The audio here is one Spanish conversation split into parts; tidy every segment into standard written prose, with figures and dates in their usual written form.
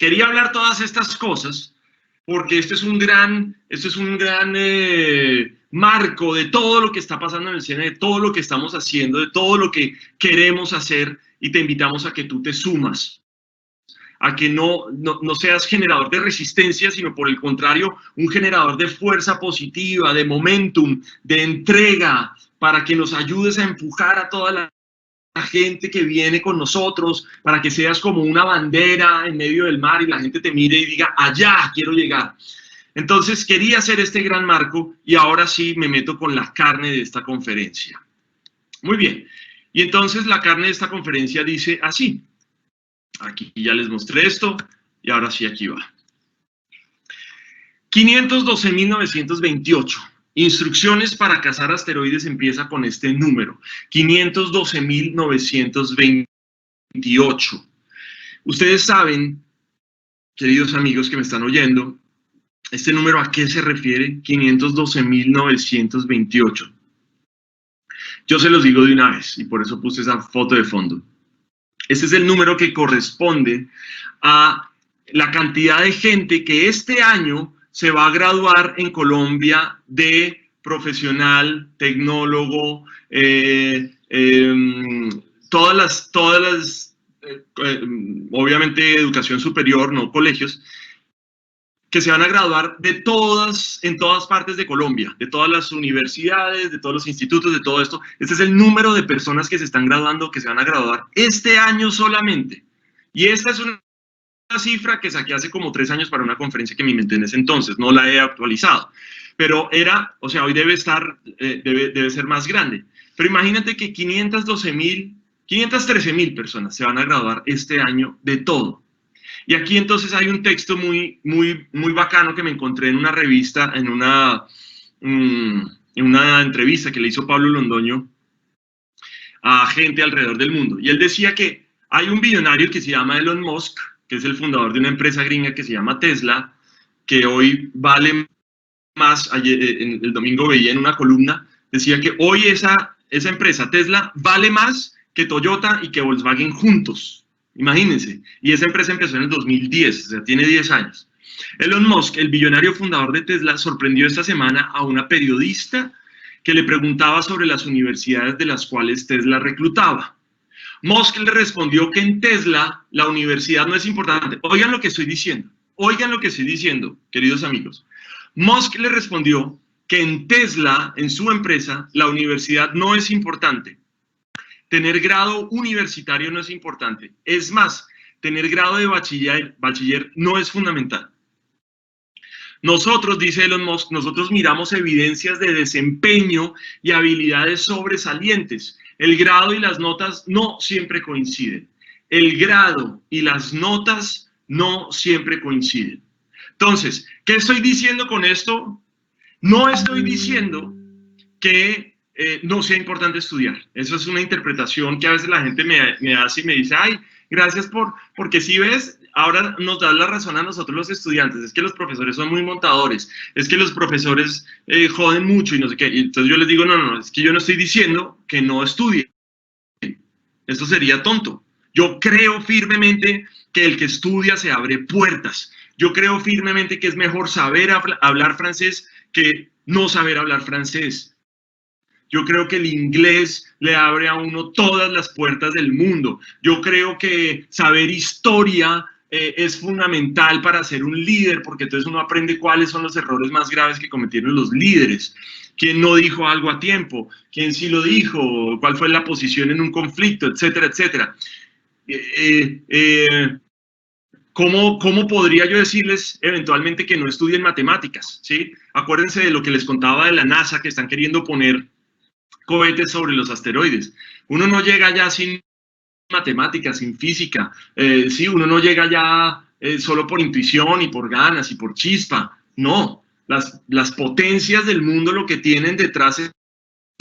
quería hablar todas estas cosas porque este es un gran marco de todo lo que está pasando en el CNE, de todo lo que estamos haciendo, de todo lo que queremos hacer, y te invitamos a que tú te sumas, a que no seas generador de resistencia, sino por el contrario, un generador de fuerza positiva, de momentum, de entrega, para que nos ayudes a empujar a toda la gente que viene con nosotros, para que seas como una bandera en medio del mar y la gente te mire y diga, allá quiero llegar. Entonces quería hacer este gran marco y ahora sí me meto con la carne de esta conferencia. Muy bien, y entonces la carne de esta conferencia dice así. Aquí ya les mostré esto y ahora sí aquí va. 512.928. Instrucciones para cazar asteroides empieza con este número, 512.928. Ustedes saben, queridos amigos que me están oyendo, este número ¿a qué se refiere? 512.928. Yo se los digo de una vez y por eso puse esa foto de fondo. Este es el número que corresponde a la cantidad de gente que este año se va a graduar en Colombia de profesional, tecnólogo, obviamente educación superior, no colegios, que se van a graduar en todas partes de Colombia, de todas las universidades, de todos los institutos, de todo esto. Este es el número de personas que se están graduando, que se van a graduar este año solamente. Y esta es una cifra que saqué hace como 3 años para una conferencia que me inventé en ese entonces, no la he actualizado. Pero hoy debe ser más grande. Pero imagínate que 513.000 personas se van a graduar este año de todo. Y aquí entonces hay un texto muy bacano que me encontré en una revista, en una entrevista que le hizo Pablo Londoño a gente alrededor del mundo. Y él decía que hay un billonario que se llama Elon Musk, que es el fundador de una empresa gringa que se llama Tesla, que hoy vale más. El domingo veía en una columna, decía que hoy esa empresa Tesla vale más que Toyota y que Volkswagen juntos. Imagínense, y esa empresa empezó en el 2010, o sea, tiene 10 años. Elon Musk, el billonario fundador de Tesla, sorprendió esta semana a una periodista que le preguntaba sobre las universidades de las cuales Tesla reclutaba. Musk le respondió que en Tesla la universidad no es importante. Oigan lo que estoy diciendo, queridos amigos. Musk le respondió que en Tesla, en su empresa, la universidad no es importante. Tener grado universitario no es importante. Es más, tener grado de bachiller no es fundamental. Nosotros, dice Elon Musk, nosotros miramos evidencias de desempeño y habilidades sobresalientes. El grado y las notas no siempre coinciden. El grado y las notas no siempre coinciden. Entonces, ¿qué estoy diciendo con esto? No estoy diciendo que no sea importante estudiar. Eso es una interpretación que a veces la gente me hace y me dice, ay, gracias porque si ves, ahora nos da la razón a nosotros los estudiantes, es que los profesores son muy montadores, es que los profesores joden mucho y no sé qué. Y entonces yo les digo, no, es que yo no estoy diciendo que no estudien. Esto sería tonto. Yo creo firmemente que el que estudia se abre puertas. Yo creo firmemente que es mejor saber hablar francés que no saber hablar francés. Yo creo que el inglés le abre a uno todas las puertas del mundo. Yo creo que saber historia es fundamental para ser un líder, porque entonces uno aprende cuáles son los errores más graves que cometieron los líderes. ¿Quién no dijo algo a tiempo? ¿Quién sí lo dijo? ¿Cuál fue la posición en un conflicto? Etcétera, etcétera. ¿Cómo podría yo decirles eventualmente que no estudien matemáticas? ¿Sí? Acuérdense de lo que les contaba de la NASA, que están queriendo poner cohetes sobre los asteroides. Uno no llega allá sin matemáticas, sin física. Sí, uno no llega allá solo por intuición y por ganas y por chispa. No, las potencias del mundo lo que tienen detrás es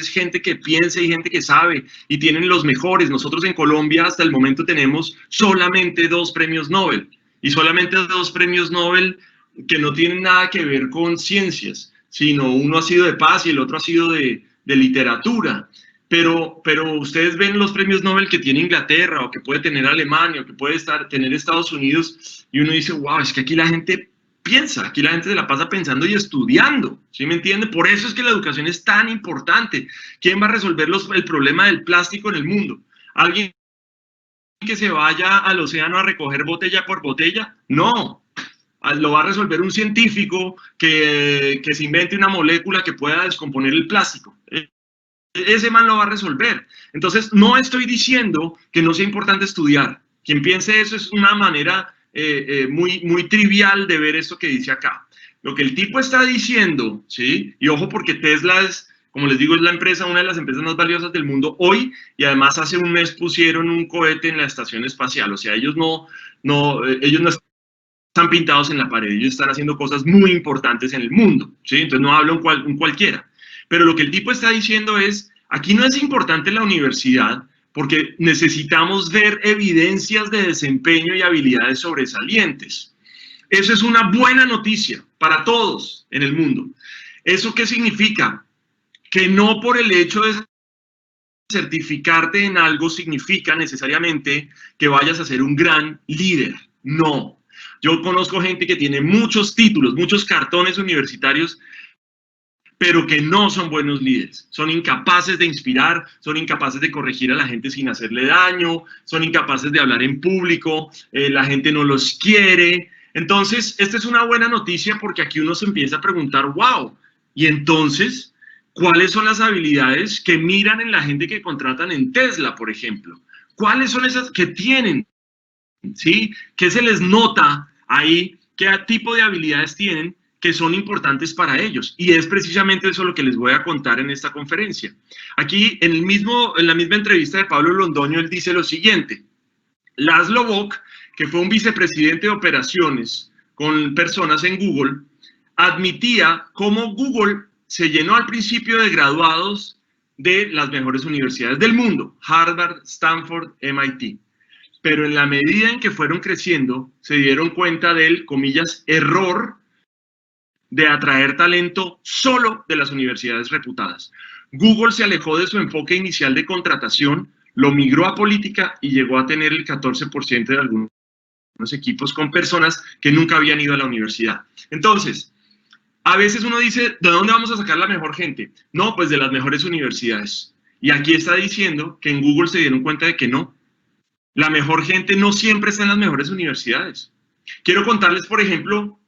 gente que piensa y gente que sabe, y tienen los mejores. Nosotros en Colombia hasta el momento tenemos solamente 2 premios Nobel, y solamente 2 premios Nobel que no tienen nada que ver con ciencias, sino uno ha sido de paz y el otro ha sido de literatura. pero ustedes ven los premios Nobel que tiene Inglaterra, o que puede tener Alemania, o que puede tener Estados Unidos, y uno dice, wow, es que aquí la gente piensa, aquí la gente se la pasa pensando y estudiando, ¿sí me entiende? Por eso es que la educación es tan importante. ¿Quién va a resolver el problema del plástico en el mundo? ¿Alguien que se vaya al océano a recoger botella por botella? No, lo va a resolver un científico que se invente una molécula que pueda descomponer el plástico. Ese man lo va a resolver. Entonces, no estoy diciendo que no sea importante estudiar. Quien piense eso es una manera muy trivial de ver esto que dice acá. Lo que el tipo está diciendo, ¿sí? Y ojo, porque Tesla es, como les digo, es la empresa, una de las empresas más valiosas del mundo hoy, y además hace un mes pusieron un cohete en la estación espacial. O sea, ellos no están pintados en la pared, ellos están haciendo cosas muy importantes en el mundo, ¿sí? Entonces no hablo un cualquiera. Pero lo que el tipo está diciendo es, aquí no es importante la universidad, porque necesitamos ver evidencias de desempeño y habilidades sobresalientes. Eso es una buena noticia para todos en el mundo. ¿Eso qué significa? Que no por el hecho de certificarte en algo significa necesariamente que vayas a ser un gran líder. No. Yo conozco gente que tiene muchos títulos, muchos cartones universitarios, pero que no son buenos líderes. Son incapaces de inspirar, son incapaces de corregir a la gente sin hacerle daño, son incapaces de hablar en público, la gente no los quiere. Entonces, esta es una buena noticia porque aquí uno se empieza a preguntar, wow, y entonces, ¿cuáles son las habilidades que miran en la gente que contratan en Tesla, por ejemplo? ¿Cuáles son esas que tienen? ¿Sí? ¿Qué se les nota ahí? ¿Qué tipo de habilidades tienen que son importantes para ellos? Y es precisamente eso lo que les voy a contar en esta conferencia. Aquí, en la misma entrevista de Pablo Londoño, él dice lo siguiente: Laszlo Bock, que fue un vicepresidente de operaciones con personas en Google, admitía cómo Google se llenó al principio de graduados de las mejores universidades del mundo, Harvard, Stanford, MIT. Pero en la medida en que fueron creciendo, se dieron cuenta del, comillas, error de atraer talento solo de las universidades reputadas. Google se alejó de su enfoque inicial de contratación, lo migró a política y llegó a tener el 14% de algunos equipos con personas que nunca habían ido a la universidad. Entonces, a veces uno dice, ¿de dónde vamos a sacar la mejor gente? No, pues de las mejores universidades. Y aquí está diciendo que en Google se dieron cuenta de que no. La mejor gente no siempre está en las mejores universidades. Quiero contarles, por ejemplo,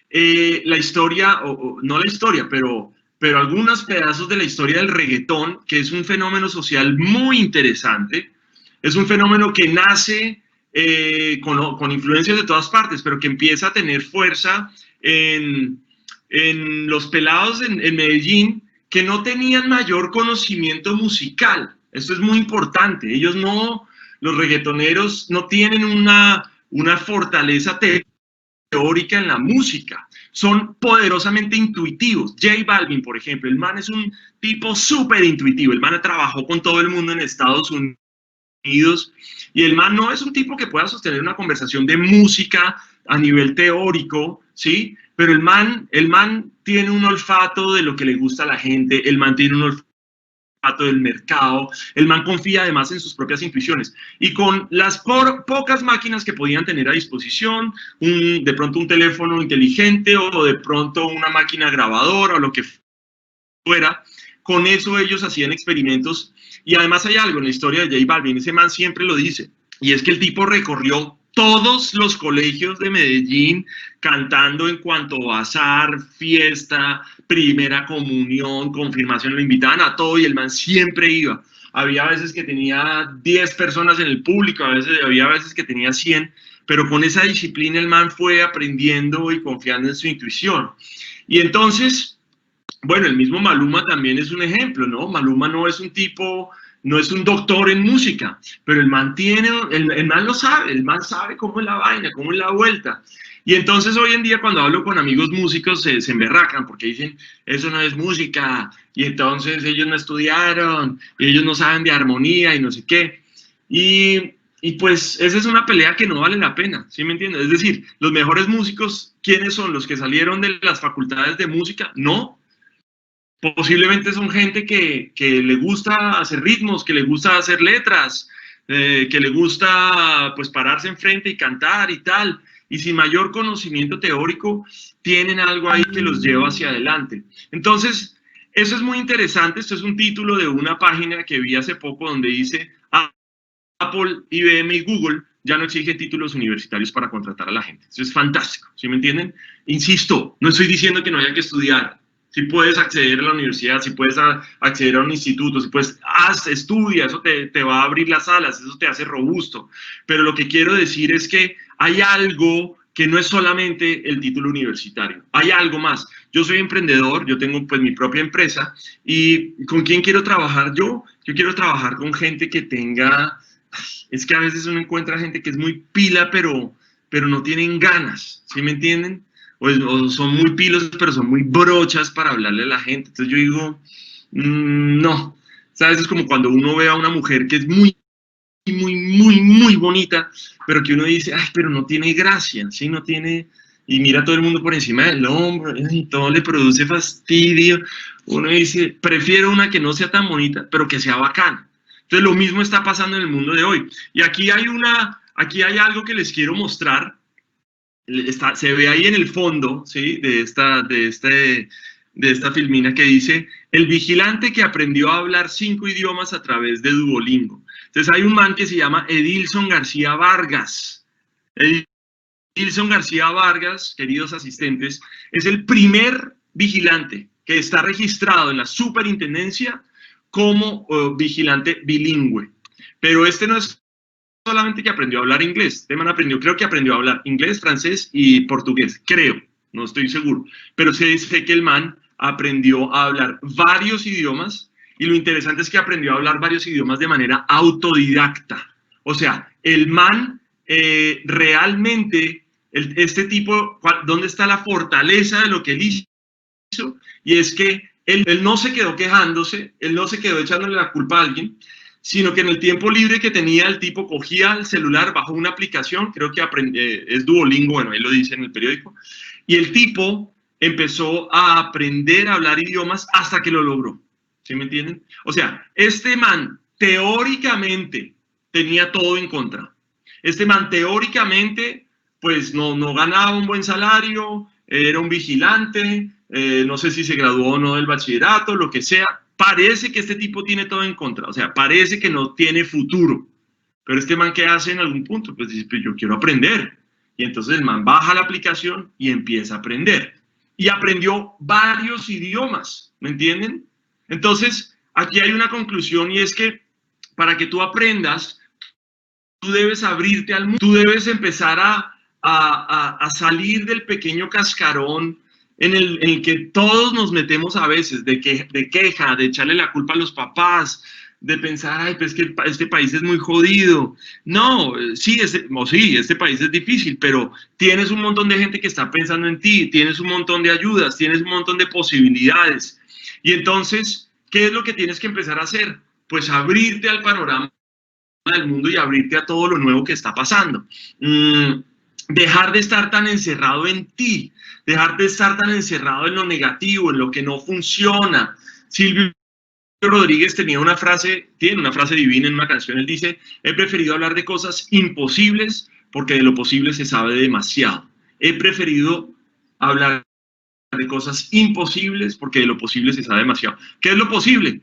la historia, no la historia, pero algunos pedazos de la historia del reggaetón, que es un fenómeno social muy interesante. Es un fenómeno que nace con influencias de todas partes, pero que empieza a tener fuerza en los pelados en Medellín que no tenían mayor conocimiento musical. Esto es muy importante. Ellos no, los reggaetoneros no tienen una fortaleza teórica en la música, son poderosamente intuitivos. J Balvin, por ejemplo, el man es un tipo súper intuitivo, el man trabajó con todo el mundo en Estados Unidos y el man no es un tipo que pueda sostener una conversación de música a nivel teórico, ¿sí? Pero el man tiene un olfato de lo que le gusta a la gente, el man tiene un olfato del mercado, el man confía además en sus propias intuiciones y con las pocas máquinas que podían tener a disposición, de pronto un teléfono inteligente o de pronto una máquina grabadora o lo que fuera, con eso ellos hacían experimentos. Y además hay algo en la historia de J Balvin, ese man siempre lo dice, y es que el tipo recorrió todos los colegios de Medellín cantando en cuanto bazar, fiesta, primera comunión, confirmación, lo invitaban a todo y el man siempre iba. Había veces que tenía 10 personas en el público, había veces que tenía 100, pero con esa disciplina el man fue aprendiendo y confiando en su intuición. Y entonces, bueno, el mismo Maluma también es un ejemplo, ¿no? Maluma no es un tipo, no es un doctor en música, pero el man lo sabe, el man sabe cómo es la vaina, cómo es la vuelta. Y entonces hoy en día cuando hablo con amigos músicos se emberracan porque dicen, eso no es música, y entonces ellos no estudiaron, y ellos no saben de armonía y no sé qué. Y pues esa es una pelea que no vale la pena, ¿sí me entiendes? Es decir, los mejores músicos, ¿quiénes son? ¿Los que salieron de las facultades de música? No. Posiblemente son gente que le gusta hacer ritmos, que le gusta hacer letras, que le gusta pues pararse enfrente y cantar y tal, y sin mayor conocimiento teórico tienen algo ahí que los lleva hacia adelante. Entonces, eso es muy interesante. Esto es un título de una página que vi hace poco donde dice Apple, IBM y Google ya no exigen títulos universitarios para contratar a la gente. Eso es fantástico, ¿sí me entienden? Insisto, no estoy diciendo que no haya que estudiar. Si puedes acceder a la universidad, si puedes acceder a un instituto, si puedes, estudia, eso te va a abrir las alas, eso te hace robusto. Pero lo que quiero decir es que hay algo que no es solamente el título universitario, hay algo más. Yo soy emprendedor, yo tengo pues mi propia empresa, y ¿con quién quiero trabajar yo? Yo quiero trabajar con gente que tenga, es que a veces uno encuentra gente que es muy pila, pero no tienen ganas, ¿sí me entienden? O son muy pilos, pero son muy brochas para hablarle a la gente. Entonces yo digo, no. ¿Sabes? Es como cuando uno ve a una mujer que es muy bonita, pero que uno dice, ay, pero no tiene gracia, ¿sí? No tiene, y mira a todo el mundo por encima del hombro, y todo le produce fastidio. Uno dice, prefiero una que no sea tan bonita, pero que sea bacana. Entonces lo mismo está pasando en el mundo de hoy. Y aquí hay algo que les quiero mostrar. Se ve ahí en el fondo, ¿sí? De esta filmina que dice, el vigilante que aprendió a hablar 5 idiomas a través de Duolingo. Entonces hay un man que se llama Edilson García Vargas. Edilson García Vargas, queridos asistentes, es el primer vigilante que está registrado en la superintendencia como vigilante bilingüe. Pero este no es solamente que aprendió a hablar inglés, este man creo que aprendió a hablar inglés, francés y portugués, creo, no estoy seguro, pero sé que el man aprendió a hablar varios idiomas, y lo interesante es que aprendió a hablar varios idiomas de manera autodidacta. O sea, el man realmente, este tipo, ¿dónde está la fortaleza de lo que él hizo? Y es que él no se quedó quejándose, él no se quedó echándole la culpa a alguien, sino que en el tiempo libre que tenía, el tipo cogía el celular, bajó una aplicación, creo que es Duolingo, bueno, ahí lo dice en el periódico, y el tipo empezó a aprender a hablar idiomas hasta que lo logró, ¿sí me entienden? O sea, este man teóricamente tenía todo en contra. Este man teóricamente, pues no ganaba un buen salario, era un vigilante, no sé si se graduó o no del bachillerato, lo que sea. Parece que este tipo tiene todo en contra, o sea, parece que no tiene futuro. Pero este man, ¿qué hace en algún punto? Pues dice, pues yo quiero aprender. Y entonces el man baja la aplicación y empieza a aprender. Y aprendió varios idiomas, ¿me entienden? Entonces, aquí hay una conclusión, y es que para que tú aprendas, tú debes abrirte al mundo, tú debes empezar a salir del pequeño cascarón en el que todos nos metemos a veces, de queja, de echarle la culpa a los papás, de pensar, ay, pues que este país es muy jodido. No, sí, este país es difícil, pero tienes un montón de gente que está pensando en ti, tienes un montón de ayudas, tienes un montón de posibilidades. Y entonces, ¿qué es lo que tienes que empezar a hacer? Pues abrirte al panorama del mundo y abrirte a todo lo nuevo que está pasando. Dejar de estar tan encerrado en ti, dejar de estar tan encerrado en lo negativo, en lo que no funciona. Silvio Rodríguez tiene una frase divina en una canción. Él dice, he preferido hablar de cosas imposibles porque de lo posible se sabe demasiado. He preferido hablar de cosas imposibles porque de lo posible se sabe demasiado. ¿Qué es lo posible?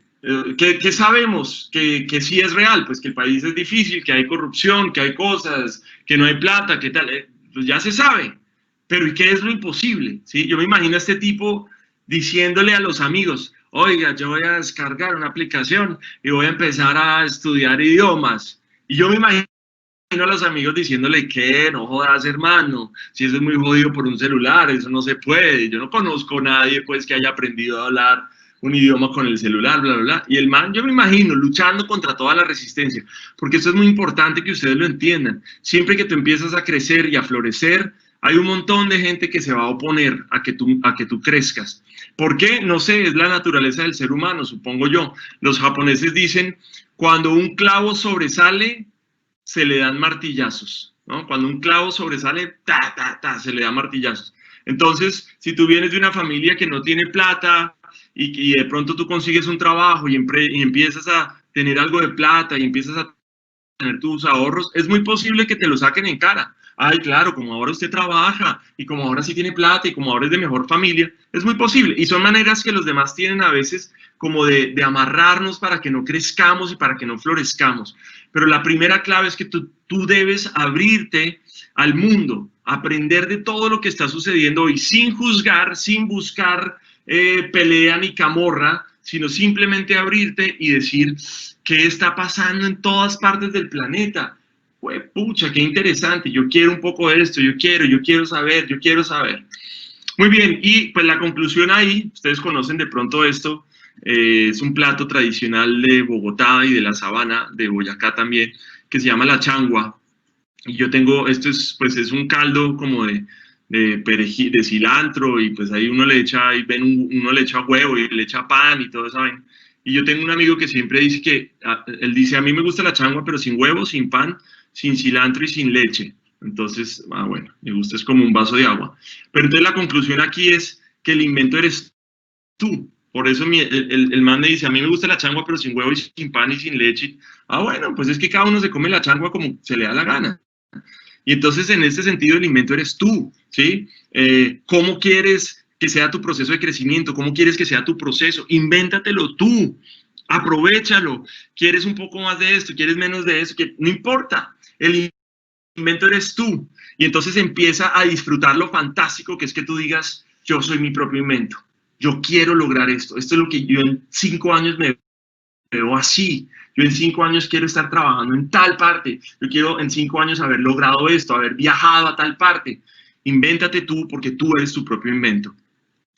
¿Qué sabemos que sí es real? Pues que el país es difícil, que hay corrupción, que hay cosas, que no hay plata, que tal, pues ya se sabe. Pero ¿y qué es lo imposible? ¿Sí? Yo me imagino a este tipo diciéndole a los amigos, oiga, yo voy a descargar una aplicación y voy a empezar a estudiar idiomas. Y yo me imagino a los amigos diciéndole que no jodas, hermano, si eso es muy jodido por un celular, eso no se puede. Yo no conozco a nadie pues que haya aprendido a hablar un idioma con el celular, bla, bla, bla. Y el man, yo me imagino, luchando contra toda la resistencia, porque esto es muy importante que ustedes lo entiendan. Siempre que tú empiezas a crecer y a florecer, hay un montón de gente que se va a oponer a que tú crezcas. ¿Por qué? No sé, es la naturaleza del ser humano, supongo yo. Los japoneses dicen, cuando un clavo sobresale, se le dan martillazos, ¿no? Cuando un clavo sobresale, se le da martillazos. Entonces, si tú vienes de una familia que no tiene plata, y de pronto tú consigues un trabajo y empiezas a tener algo de plata y empiezas a tener tus ahorros, es muy posible que te lo saquen en cara. Ay, claro, como ahora usted trabaja y como ahora sí tiene plata y como ahora es de mejor familia, es muy posible. Y son maneras que los demás tienen a veces como de amarrarnos para que no crezcamos y para que no florezcamos. Pero la primera clave es que tú debes abrirte al mundo, aprender de todo lo que está sucediendo hoy, sin juzgar, sin buscar pelea ni camorra, sino simplemente abrirte y decir qué está pasando en todas partes del planeta. Pues, pucha, qué interesante, yo quiero un poco de esto, yo quiero saber, yo quiero saber. Muy bien, y pues la conclusión ahí, ustedes conocen de pronto esto, es un plato tradicional de Bogotá y de la sabana, de Boyacá también, que se llama la changua. Y yo tengo, esto es, pues es un caldo como de perejil, de cilantro, y pues ahí uno le echa, y ven, uno le echa huevo y le echa pan y todo eso. Y yo tengo un amigo que siempre dice que, él dice, a mí me gusta la changua, pero sin huevo, sin pan, sin cilantro y sin leche. Entonces, bueno, me gusta, es como un vaso de agua. Pero entonces la conclusión aquí es que el invento eres tú. Por eso el man me dice, a mí me gusta la changua, pero sin huevo y sin pan y sin leche. Bueno, pues es que cada uno se come la changua como se le da la gana. Y entonces, en ese sentido, el invento eres tú, ¿sí? ¿Cómo quieres que sea tu proceso de crecimiento? ¿Cómo quieres que sea tu proceso? Invéntatelo tú, aprovéchalo. ¿Quieres un poco más de esto? ¿Quieres menos de eso? No importa, el invento eres tú. Y entonces empieza a disfrutar lo fantástico que es que tú digas, yo soy mi propio invento. Yo quiero lograr esto. Esto es lo que yo en 5 años me veo así. Yo en 5 años quiero estar trabajando en tal parte. Yo quiero en 5 años haber logrado esto, haber viajado a tal parte. Invéntate tú porque tú eres tu propio invento.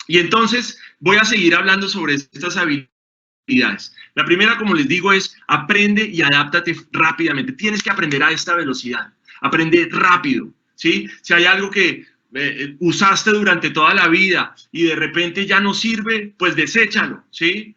Y entonces voy a seguir hablando sobre estas habilidades. La primera, como les digo, es aprende y adáptate rápidamente. Tienes que aprender a esta velocidad. Aprende rápido, ¿sí? Si hay algo que usaste durante toda la vida y de repente ya no sirve, pues deséchalo, ¿sí?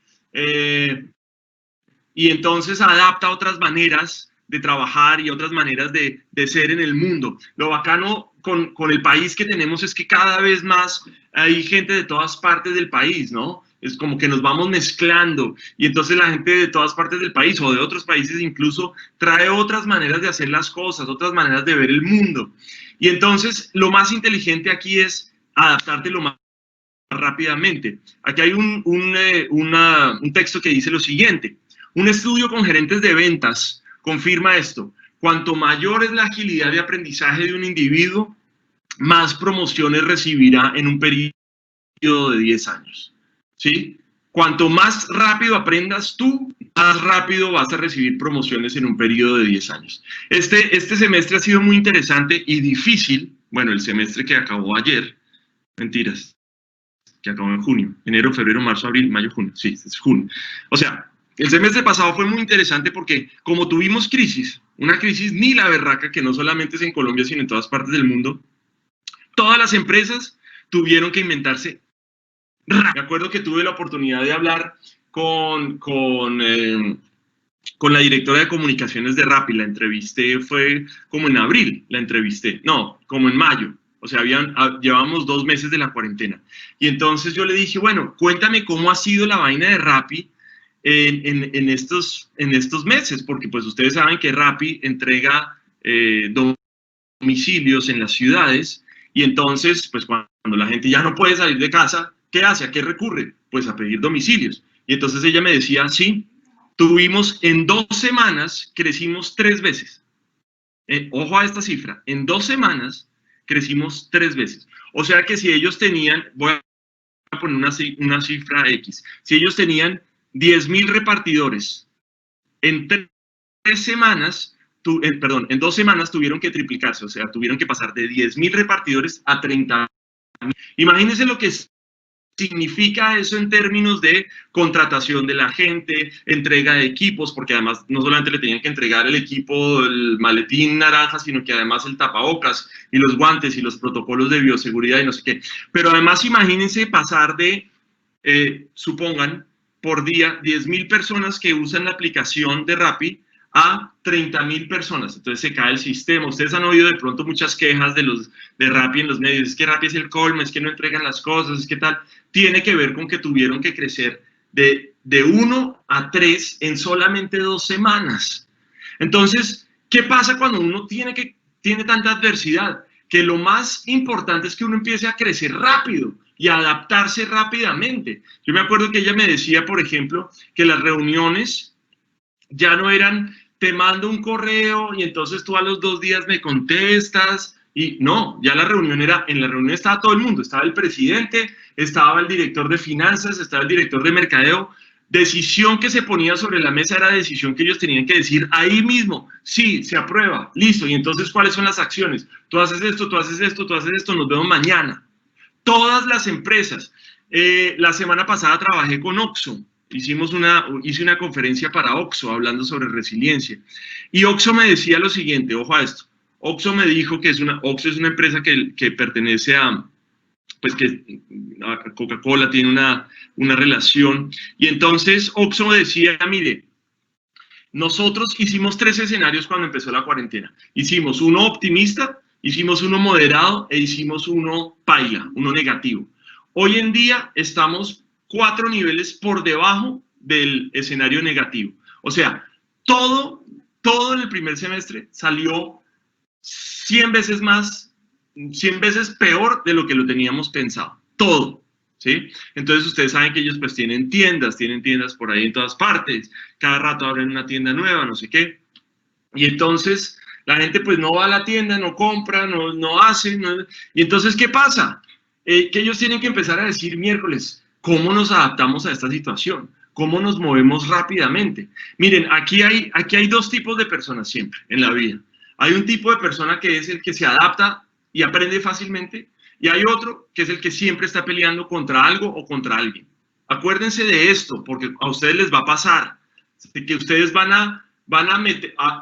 Y entonces adapta otras maneras de trabajar y otras maneras de ser en el mundo. Lo bacano con el país que tenemos es que cada vez más hay gente de todas partes del país, ¿no? Es como que nos vamos mezclando y entonces la gente de todas partes del país o de otros países incluso trae otras maneras de hacer las cosas, otras maneras de ver el mundo. Y entonces lo más inteligente aquí es adaptarte lo más rápidamente. Aquí hay un texto que dice lo siguiente: un estudio con gerentes de ventas confirma esto. Cuanto mayor es la agilidad de aprendizaje de un individuo, más promociones recibirá en un periodo de 10 años. ¿Sí? Cuanto más rápido aprendas tú, más rápido vas a recibir promociones en un periodo de 10 años. Este semestre ha sido muy interesante y difícil. Bueno, el semestre que acabó ayer, mentiras, que acabó en junio, enero, febrero, marzo, abril, mayo, junio. Sí, es junio. O sea, el semestre pasado fue muy interesante porque como tuvimos crisis, una crisis ni la berraca, que no solamente es en Colombia, sino en todas partes del mundo, todas las empresas tuvieron que inventarse. Me acuerdo que tuve la oportunidad de hablar con la directora de comunicaciones de Rappi. La entrevisté, fue como en abril, la entrevisté, no, como en mayo. O sea, llevamos 2 meses de la cuarentena. Y entonces yo le dije, bueno, cuéntame cómo ha sido la vaina de Rappi en estos meses, porque pues ustedes saben que Rappi entrega domicilios en las ciudades, y entonces, pues cuando la gente ya no puede salir de casa, ¿qué hace? ¿A qué recurre? Pues a pedir domicilios. Y entonces ella me decía, sí, tuvimos en 2 semanas, crecimos 3 veces. Ojo a esta cifra, en 2 semanas crecimos 3 veces. O sea que si ellos tenían, voy a poner una cifra X, si ellos tenían 10,000 repartidores, en 3 semanas, en 2 semanas tuvieron que triplicarse, o sea, tuvieron que pasar de 10,000 repartidores a 30,000. Imagínense lo que significa eso en términos de contratación de la gente, entrega de equipos, porque además no solamente le tenían que entregar el equipo, el maletín naranja, sino que además el tapabocas y los guantes y los protocolos de bioseguridad y no sé qué. Pero además imagínense pasar de, supongan, por día 10,000 personas que usan la aplicación de Rappi a 30.000 personas. Entonces se cae el sistema. Ustedes han oído de pronto muchas quejas de Rappi en los medios. Es que Rappi es el colmo, es que no entregan las cosas, es que tal. Tiene que ver con que tuvieron que crecer de 1 a 3 en solamente 2 semanas. Entonces, ¿qué pasa cuando uno tiene tanta adversidad? Que lo más importante es que uno empiece a crecer rápido y a adaptarse rápidamente. Yo me acuerdo que ella me decía, por ejemplo, que las reuniones ya no eran, te mando un correo y entonces tú a los 2 días me contestas. Y no, ya en la reunión estaba todo el mundo, estaba el presidente, estaba el director de finanzas, estaba el director de mercadeo. Decisión que se ponía sobre la mesa era decisión que ellos tenían que decir ahí mismo, sí, se aprueba, listo, y entonces ¿cuáles son las acciones? Tú haces esto, tú haces esto, tú haces esto, nos vemos mañana. Todas las empresas. La semana pasada trabajé con Oxxo, hice una conferencia para Oxxo hablando sobre resiliencia, y Oxxo me decía lo siguiente, ojo a esto, Oxxo me dijo que Oxxo es una empresa que pertenece a, pues que Coca-Cola tiene una relación. Y entonces Oxxo decía, mire, nosotros hicimos 3 escenarios cuando empezó la cuarentena. Hicimos uno optimista, hicimos uno moderado e hicimos uno paila, uno negativo. Hoy en día estamos 4 niveles por debajo del escenario negativo. O sea, todo en el primer semestre salió 100 veces más, 100 veces peor de lo que lo teníamos pensado. Todo, ¿sí? Entonces ustedes saben que ellos pues tienen tiendas por ahí en todas partes, cada rato abren una tienda nueva, no sé qué. Y entonces la gente pues no va a la tienda, no compra, no hace. Y entonces, ¿qué pasa? Que ellos tienen que empezar a decir miércoles, ¿cómo nos adaptamos a esta situación? ¿Cómo nos movemos rápidamente? Miren, aquí hay 2 tipos de personas siempre en la vida. Hay un tipo de persona que es el que se adapta y aprende fácilmente, y hay otro que es el que siempre está peleando contra algo o contra alguien. Acuérdense de esto, porque a ustedes les va a pasar, que ustedes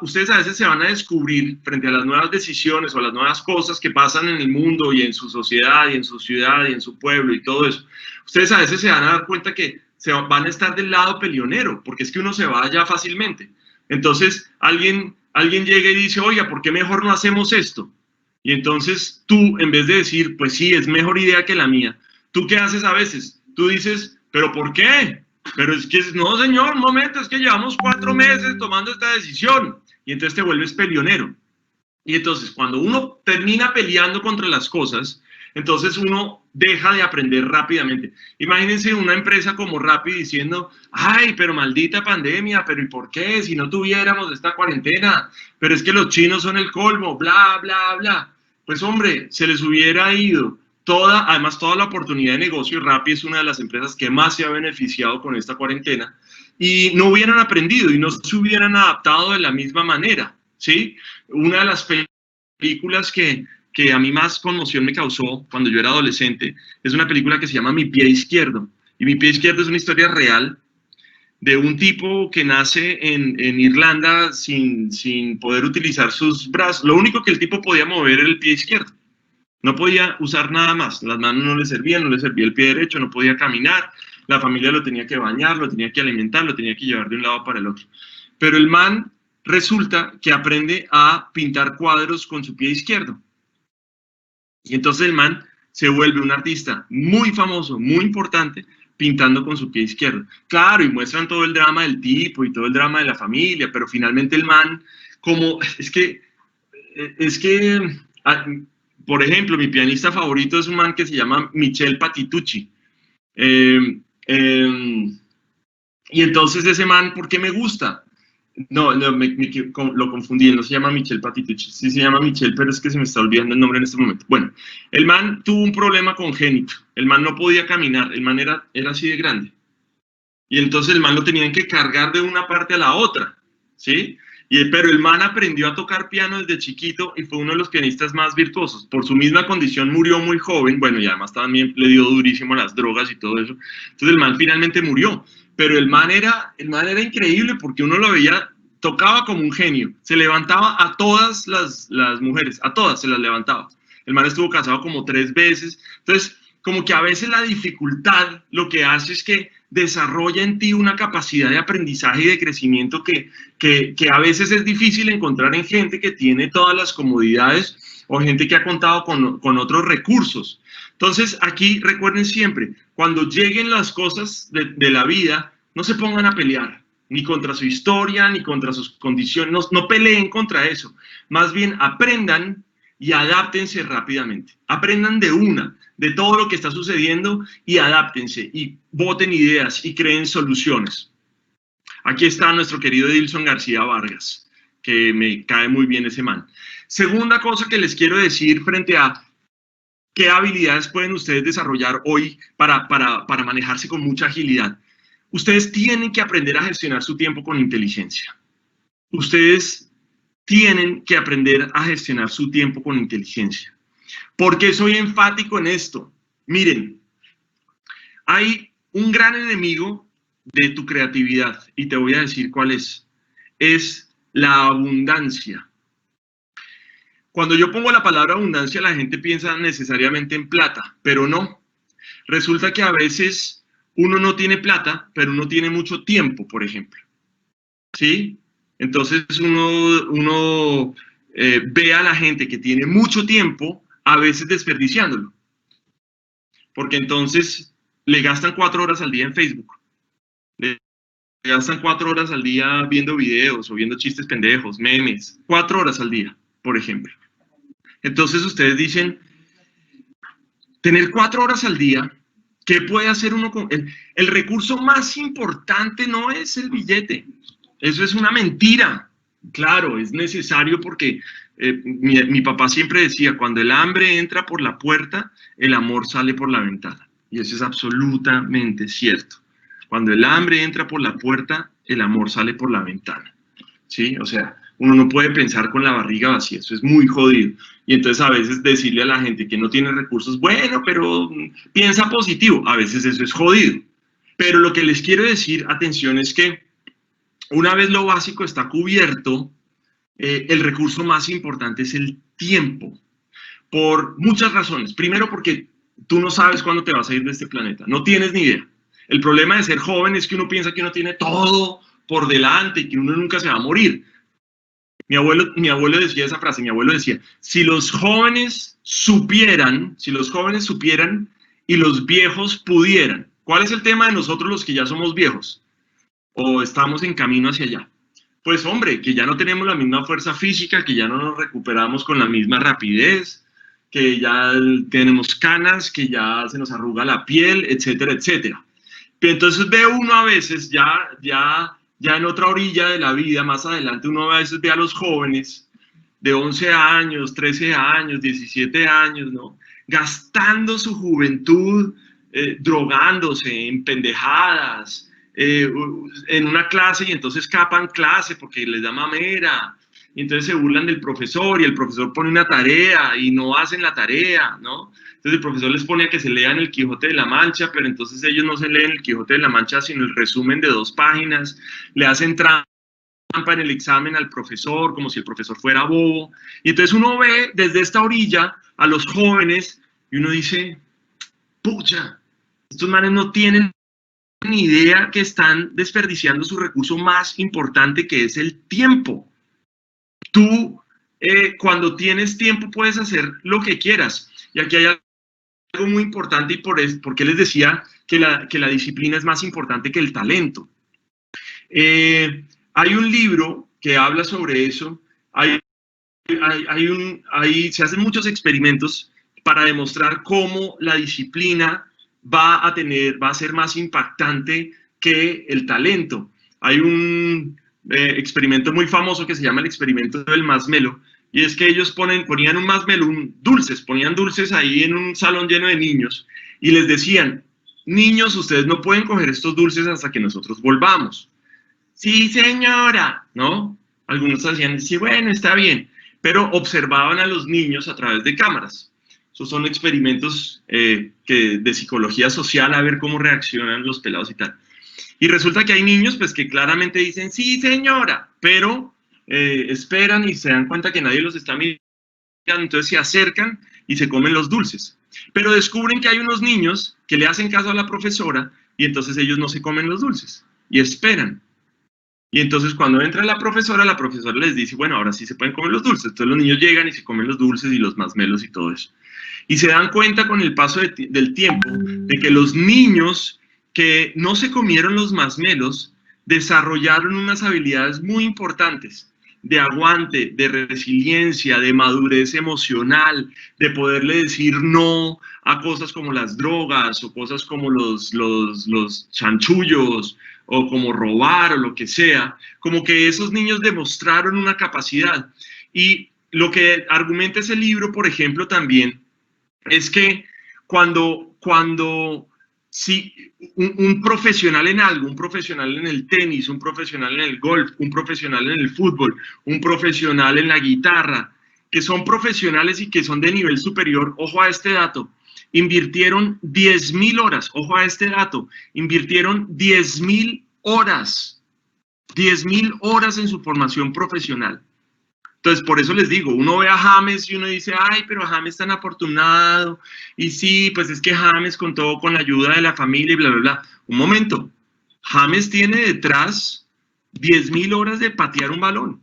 ustedes a veces se van a descubrir frente a las nuevas decisiones o a las nuevas cosas que pasan en el mundo y en su sociedad y en su ciudad y en su pueblo y todo eso. Ustedes a veces se van a dar cuenta que van a estar del lado peleonero, porque es que uno se va allá fácilmente. Entonces, alguien llega y dice, oiga, ¿por qué mejor no hacemos esto? Y entonces tú, en vez de decir, pues sí, es mejor idea que la mía, ¿tú qué haces a veces? Tú dices, ¿pero por qué? Pero es que, no, señor, un momento, es que llevamos 4 meses tomando esta decisión. Y entonces te vuelves peleonero. Y entonces, cuando uno termina peleando contra las cosas, entonces uno deja de aprender rápidamente. Imagínense una empresa como Rappi diciendo, ay, pero maldita pandemia, pero ¿y por qué? Si no tuviéramos esta cuarentena, pero es que los chinos son el colmo, bla, bla, bla. Pues hombre, se les hubiera ido además toda la oportunidad de negocio. Rappi es una de las empresas que más se ha beneficiado con esta cuarentena, y no hubieran aprendido y no se hubieran adaptado de la misma manera, ¿sí? Una de las películas que a mí más conmoción me causó cuando yo era adolescente es una película que se llama Mi pie izquierdo. Y Mi pie izquierdo es una historia real de un tipo que nace en Irlanda sin poder utilizar sus brazos. Lo único que el tipo podía mover era el pie izquierdo. No podía usar nada más. Las manos no le servían, no le servía el pie derecho, no podía caminar. La familia lo tenía que bañar, lo tenía que alimentar, lo tenía que llevar de un lado para el otro. Pero el man resulta que aprende a pintar cuadros con su pie izquierdo. Y entonces el man se vuelve un artista muy famoso, muy importante, pintando con su pie izquierdo. Claro, y muestran todo el drama del tipo y todo el drama de la familia, pero finalmente el man, por ejemplo, mi pianista favorito es un man que se llama Michel Patitucci. Y entonces ese man, ¿por qué me gusta? No, lo confundí, no se llama Michel Patitucci, sí se llama Michel, pero es que se me está olvidando el nombre en este momento. Bueno, el man tuvo un problema congénito, el man no podía caminar, el man era así de grande. Y entonces el man lo tenían que cargar de una parte a la otra, ¿sí? Pero el man aprendió a tocar piano desde chiquito y fue uno de los pianistas más virtuosos. Por su misma condición murió muy joven, bueno, y además también le dio durísimo las drogas y todo eso. Entonces el man finalmente murió. Pero el man era increíble porque uno lo veía, tocaba como un genio. Se levantaba a todas las mujeres, a todas se las levantaba. El man estuvo casado como 3 veces. Entonces, como que a veces la dificultad lo que hace es que desarrolla en ti una capacidad de aprendizaje y de crecimiento que a veces es difícil encontrar en gente que tiene todas las comodidades o gente que ha contado con otros recursos. Entonces, aquí recuerden siempre, cuando lleguen las cosas de la vida, no se pongan a pelear, ni contra su historia, ni contra sus condiciones, no peleen contra eso. Más bien, aprendan y adáptense rápidamente. Aprendan de todo lo que está sucediendo y adáptense y voten ideas y creen soluciones. Aquí está nuestro querido Edilson García Vargas, que me cae muy bien ese man. Segunda cosa que les quiero decir frente a qué habilidades pueden ustedes desarrollar hoy para manejarse con mucha agilidad. Ustedes tienen que aprender a gestionar su tiempo con inteligencia. Ustedes tienen que aprender a gestionar su tiempo con inteligencia. ¿Por qué soy enfático en esto? Miren, hay un gran enemigo de tu creatividad y te voy a decir cuál es. Es la abundancia. Cuando yo pongo la palabra abundancia, la gente piensa necesariamente en plata, pero no. Resulta que a veces uno no tiene plata, pero uno tiene mucho tiempo, por ejemplo. ¿Sí? Entonces uno ve a la gente que tiene mucho tiempo, a veces desperdiciándolo. Porque entonces le gastan 4 horas al día en Facebook. Le gastan 4 horas al día viendo videos o viendo chistes pendejos, memes. 4 horas al día, por ejemplo. Entonces ustedes dicen, tener 4 horas al día, ¿qué puede hacer uno con el recurso más importante? No es el billete. Eso es una mentira. Claro, es necesario porque mi papá siempre decía, cuando el hambre entra por la puerta, el amor sale por la ventana. Y eso es absolutamente cierto. Cuando el hambre entra por la puerta, el amor sale por la ventana. ¿Sí? O sea, uno no puede pensar con la barriga vacía, eso es muy jodido. Y entonces a veces decirle a la gente que no tiene recursos, bueno, pero piensa positivo, a veces eso es jodido. Pero lo que les quiero decir, atención, es que una vez lo básico está cubierto, el recurso más importante es el tiempo, por muchas razones. Primero, porque tú no sabes cuándo te vas a ir de este planeta, no tienes ni idea. El problema de ser joven es que uno piensa que uno tiene todo por delante y que uno nunca se va a morir. Mi abuelo decía esa frase, mi abuelo decía, si los jóvenes supieran y los viejos pudieran. ¿Cuál es el tema de nosotros los que ya somos viejos? O estamos en camino hacia allá. Pues hombre, que ya no tenemos la misma fuerza física, que ya no nos recuperamos con la misma rapidez, que ya tenemos canas, que ya se nos arruga la piel, etcétera, etcétera. Pero entonces ve uno a veces ya en otra orilla de la vida, más adelante, uno a veces ve a los jóvenes de 11 años, 13 años, 17 años, ¿no? Gastando su juventud, drogándose en pendejadas, en una clase y entonces escapan clase porque les da mamera, y entonces se burlan del profesor y el profesor pone una tarea y no hacen la tarea, ¿no? Entonces el profesor les pone a que se lean el Quijote de la Mancha, pero entonces ellos no se leen el Quijote de la Mancha, sino el resumen de 2 páginas, le hacen trampa en el examen al profesor, como si el profesor fuera bobo, y entonces uno ve desde esta orilla a los jóvenes y uno dice, pucha, estos manes no tienen ni idea que están desperdiciando su recurso más importante, que es el tiempo. Tú, cuando tienes tiempo, puedes hacer lo que quieras. Y aquí hay algo muy importante y por qué les decía que la disciplina es más importante que el talento. Hay un libro que habla sobre eso. Se hacen muchos experimentos para demostrar cómo la disciplina va a ser más impactante que el talento. Hay un experimento muy famoso que se llama el experimento del masmelo, y es que ellos ponían un masmelo, ponían dulces ahí en un salón lleno de niños, y les decían, niños, ustedes no pueden coger estos dulces hasta que nosotros volvamos. Sí, señora, ¿no? Algunos hacían, sí, bueno, está bien, pero observaban a los niños a través de cámaras. Esos son experimentos de psicología social, a ver cómo reaccionan los pelados y tal. Y resulta que hay niños pues que claramente dicen, sí señora, pero esperan y se dan cuenta que nadie los está mirando, entonces se acercan y se comen los dulces. Pero descubren que hay unos niños que le hacen caso a la profesora y entonces ellos no se comen los dulces y esperan. Y entonces cuando entra la profesora les dice, bueno, ahora sí se pueden comer los dulces. Entonces los niños llegan y se comen los dulces y los masmelos y todo eso. Y se dan cuenta con el paso del tiempo de que los niños que no se comieron los masmelos desarrollaron unas habilidades muy importantes de aguante, de resiliencia, de madurez emocional, de poderle decir no a cosas como las drogas o cosas como los chanchullos o como robar o lo que sea, como que esos niños demostraron una capacidad. Y lo que argumenta ese libro, por ejemplo, también, es que si un profesional en algo, un profesional en el tenis, un profesional en el golf, un profesional en el fútbol, un profesional en la guitarra, que son profesionales y que son de nivel superior, ojo a este dato, invirtieron 10.000 horas, ojo a este dato, invirtieron 10.000 horas, 10.000 horas en su formación profesional. Entonces, por eso les digo, uno ve a James y uno dice, ay, pero James tan afortunado, y sí, pues es que James contó con la ayuda de la familia y bla, bla, bla. Un momento, James tiene detrás 10.000 horas de patear un balón.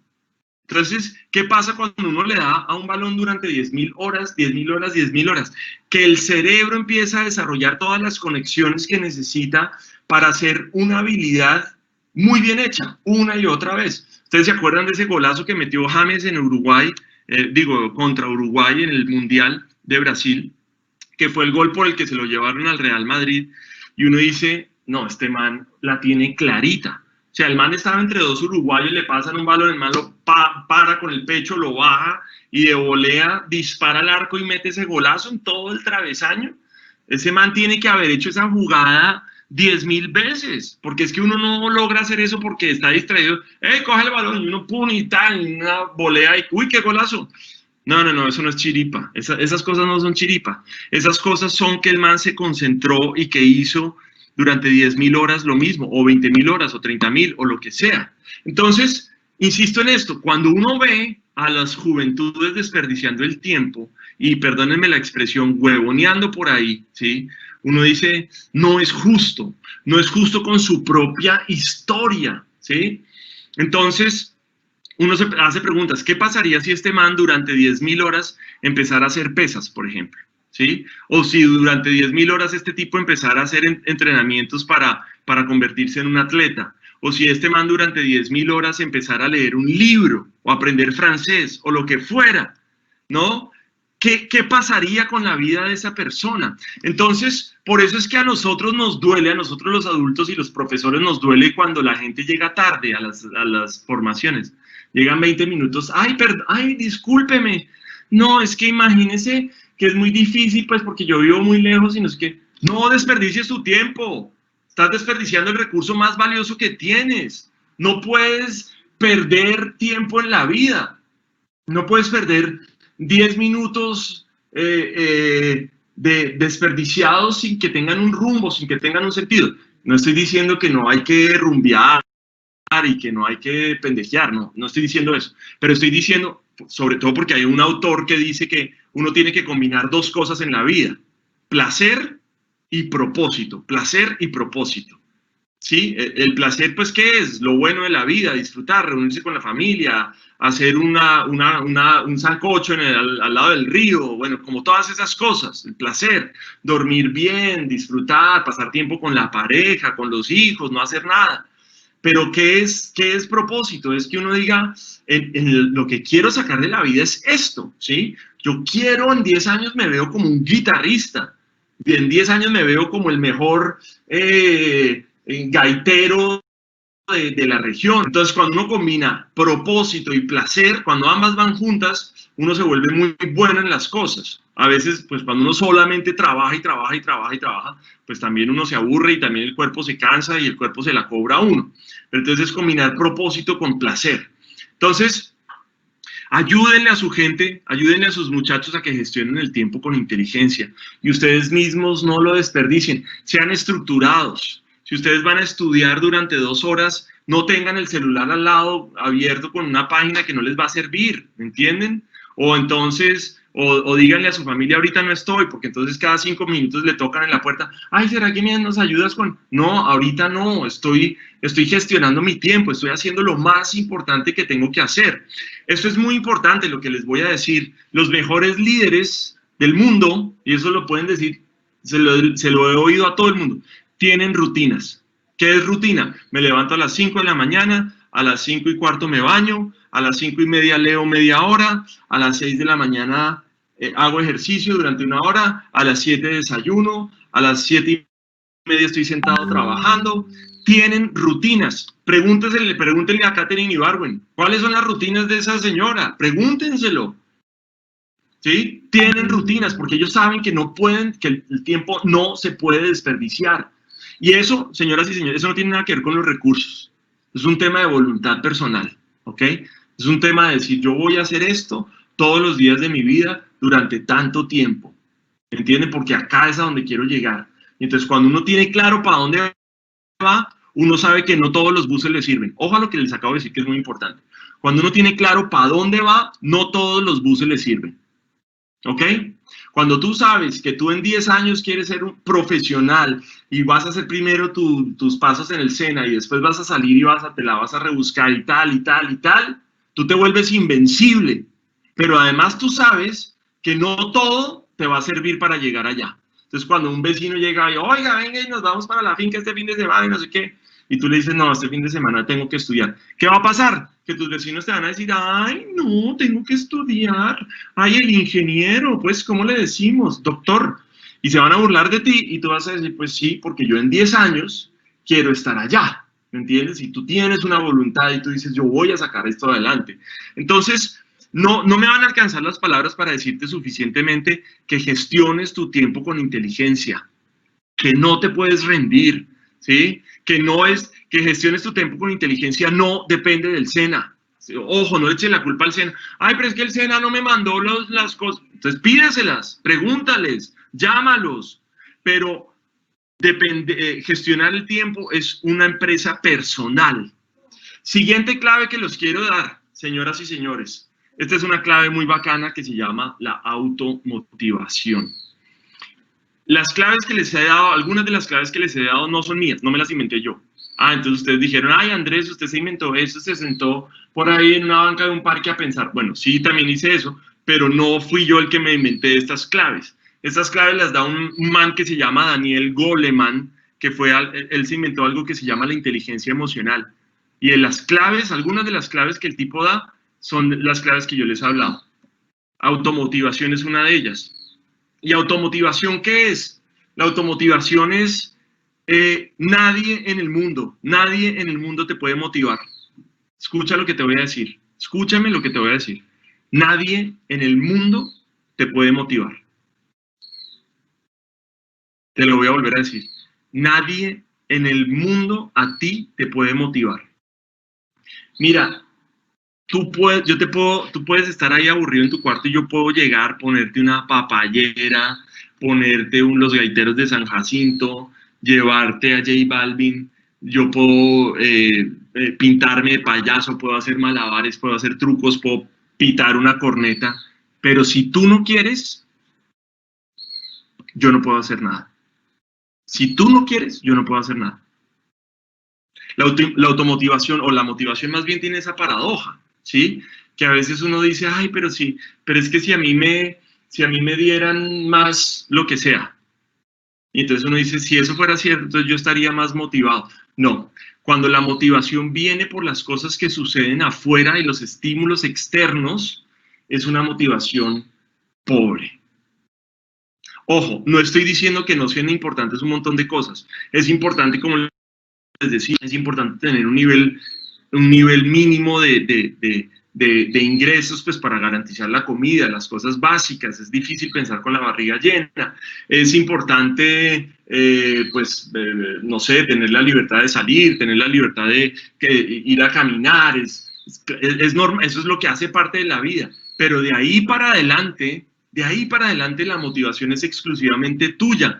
Entonces, ¿qué pasa cuando uno le da a un balón durante 10.000 horas, 10.000 horas, 10.000 horas? Que el cerebro empieza a desarrollar todas las conexiones que necesita para hacer una habilidad muy bien hecha, una y otra vez. ¿Ustedes se acuerdan de ese golazo que metió James en Uruguay, contra Uruguay en el Mundial de Brasil, que fue el gol por el que se lo llevaron al Real Madrid? Y uno dice, no, este man la tiene clarita. O sea, el man estaba entre dos uruguayos, le pasan un balón, el man lo para con el pecho, lo baja y de volea dispara al arco y mete ese golazo en todo el travesaño. Ese man tiene que haber hecho esa jugada 10.000 veces, porque es que uno no logra hacer eso porque está distraído. Coge el balón y uno pone y tal, y una volea y ¡uy, qué golazo! No, eso no es chiripa. Esas cosas no son chiripa. Esas cosas son que el man se concentró y que hizo durante 10.000 horas lo mismo, o 20.000 horas, o 30.000, o lo que sea. Entonces, insisto en esto, cuando uno ve a las juventudes desperdiciando el tiempo, y perdónenme la expresión, huevoneando por ahí, ¿sí? Uno dice, no es justo con su propia historia, ¿sí? Entonces, uno se hace preguntas, ¿qué pasaría si este man durante 10.000 horas empezara a hacer pesas, por ejemplo? ¿Sí? O si durante 10.000 horas este tipo empezara a hacer entrenamientos para convertirse en un atleta. O si este man durante 10.000 horas empezara a leer un libro o aprender francés o lo que fuera, ¿no? ¿Qué pasaría con la vida de esa persona? Entonces, por eso es que a nosotros nos duele, a nosotros los adultos y los profesores nos duele cuando la gente llega tarde a las formaciones. Llegan 20 minutos, ay, discúlpeme. No, es que imagínese que es muy difícil, pues porque yo vivo muy lejos y no es que, no desperdicies tu tiempo. Estás desperdiciando el recurso más valioso que tienes. No puedes perder tiempo en la vida. No puedes perder 10 minutos desperdiciados sin que tengan un rumbo, sin que tengan un sentido. No estoy diciendo que no hay que rumbear y que no hay que pendejear, no estoy diciendo eso, pero estoy diciendo, sobre todo porque hay un autor que dice que uno tiene que combinar dos cosas en la vida, placer y propósito, ¿sí? El placer, pues, ¿qué es? Lo bueno de la vida, disfrutar, reunirse con la familia, hacer un sancocho al lado del río, bueno, como todas esas cosas, el placer, dormir bien, disfrutar, pasar tiempo con la pareja, con los hijos, no hacer nada. Pero ¿qué es propósito? Es que uno diga, lo que quiero sacar de la vida es esto, ¿sí? Yo quiero, en 10 años me veo como un guitarrista, y en 10 años me veo como el mejor gaitero de la región. Entonces, cuando uno combina propósito y placer, cuando ambas van juntas, uno se vuelve muy bueno en las cosas. A veces, pues cuando uno solamente trabaja, pues también uno se aburre y también el cuerpo se cansa y el cuerpo se la cobra a uno. Pero entonces es combinar propósito con placer. Entonces, ayúdenle a su gente, ayúdenle a sus muchachos a que gestionen el tiempo con inteligencia. Y ustedes mismos no lo desperdicien, sean estructurados. Si ustedes van a estudiar durante 2 horas, no tengan el celular al lado abierto con una página que no les va a servir, ¿me entienden? O entonces, O díganle a su familia, ahorita no estoy, porque entonces cada 5 minutos le tocan en la puerta, ay, ¿será que nos ayudas con...? No, ahorita no, estoy gestionando mi tiempo, estoy haciendo lo más importante que tengo que hacer. Esto es muy importante lo que les voy a decir. Los mejores líderes del mundo, y eso lo pueden decir, se lo he oído a todo el mundo, tienen rutinas. ¿Qué es rutina? Me levanto a las 5 de la mañana, a las 5:15 me baño, a las 5:30 leo media hora, a las 6 de la mañana hago ejercicio durante 1 hora, a las 7 desayuno, a las 7:30 estoy sentado trabajando. Tienen rutinas. Pregúntenle a Katherine Ibargüen, ¿cuáles son las rutinas de esa señora? Pregúntenselo. ¿Sí? Tienen rutinas porque ellos saben que no pueden, que el tiempo no se puede desperdiciar. Y eso, señoras y señores, eso no tiene nada que ver con los recursos. Es un tema de voluntad personal, ¿ok? Es un tema de decir, yo voy a hacer esto todos los días de mi vida durante tanto tiempo. ¿Entienden? Porque acá es a donde quiero llegar. Entonces, cuando uno tiene claro para dónde va, uno sabe que no todos los buses le sirven. Ojo a lo que les acabo de decir, que es muy importante. Cuando uno tiene claro para dónde va, no todos los buses le sirven. ¿Ok? Cuando tú sabes que tú en 10 años quieres ser un profesional y vas a hacer primero tus pasos en el SENA y después vas a salir y te la vas a rebuscar y tal, y tal, y tal, tú te vuelves invencible. Pero además tú sabes que no todo te va a servir para llegar allá. Entonces cuando un vecino llega y, oiga, venga y nos vamos para la finca este fin de semana y no sé qué, y tú le dices, no, este fin de semana tengo que estudiar. ¿Qué va a pasar? Que tus vecinos te van a decir, ay, no, tengo que estudiar. Ay, el ingeniero, pues, ¿cómo le decimos? Doctor. Y se van a burlar de ti y tú vas a decir, pues sí, porque yo en 10 años quiero estar allá. ¿Me entiendes? Y tú tienes una voluntad y tú dices, yo voy a sacar esto adelante. Entonces, no me van a alcanzar las palabras para decirte suficientemente que gestiones tu tiempo con inteligencia, que no te puedes rendir, ¿sí? Que gestiones tu tiempo con inteligencia no depende del SENA. Ojo, no le echen la culpa al SENA. Ay, pero es que el SENA no me mandó las cosas. Entonces pídaselas, pregúntales, llámalos. Pero gestionar el tiempo es una empresa personal. Siguiente clave que los quiero dar, señoras y señores. Esta es una clave muy bacana que se llama la automotivación. Las claves que les he dado, algunas de las claves que les he dado no son mías, no me las inventé yo. Ah, entonces ustedes dijeron, ay Andrés, usted se inventó eso, se sentó por ahí en una banca de un parque a pensar. Bueno, sí, también hice eso, pero no fui yo el que me inventé estas claves. Estas claves las da un man que se llama Daniel Goleman, que él se inventó algo que se llama la inteligencia emocional. Y en las claves, algunas de las claves que el tipo da, son las claves que yo les he hablado. Automotivación es una de ellas. ¿Y automotivación qué es? La automotivación es nadie en el mundo te puede motivar. Escucha lo que te voy a decir. Escúchame lo que te voy a decir. Nadie en el mundo te puede motivar. Te lo voy a volver a decir. Nadie en el mundo a ti te puede motivar. Mira, tú puedes estar ahí aburrido en tu cuarto y yo puedo llegar, ponerte una papayera, ponerte los gaiteros de San Jacinto, llevarte a J Balvin, yo puedo pintarme de payaso, puedo hacer malabares, puedo hacer trucos, puedo pitar una corneta, pero si tú no quieres, yo no puedo hacer nada. Si tú no quieres, yo no puedo hacer nada. La automotivación o la motivación más bien tiene esa paradoja, ¿sí? Que a veces uno dice, ay, pero es que si a mí me dieran más lo que sea. Y entonces uno dice, si eso fuera cierto, entonces yo estaría más motivado. No, cuando la motivación viene por las cosas que suceden afuera y los estímulos externos, es una motivación pobre. Ojo, no estoy diciendo que no sean importantes un montón de cosas. Es importante, como les decía, es importante tener un nivel mínimo de ingresos, pues, para garantizar la comida, las cosas básicas. Es difícil pensar con la barriga llena. Es importante, no sé, tener la libertad de salir, tener la libertad de ir a caminar. Es normal, eso es lo que hace parte de la vida. Pero de ahí para adelante la motivación es exclusivamente tuya.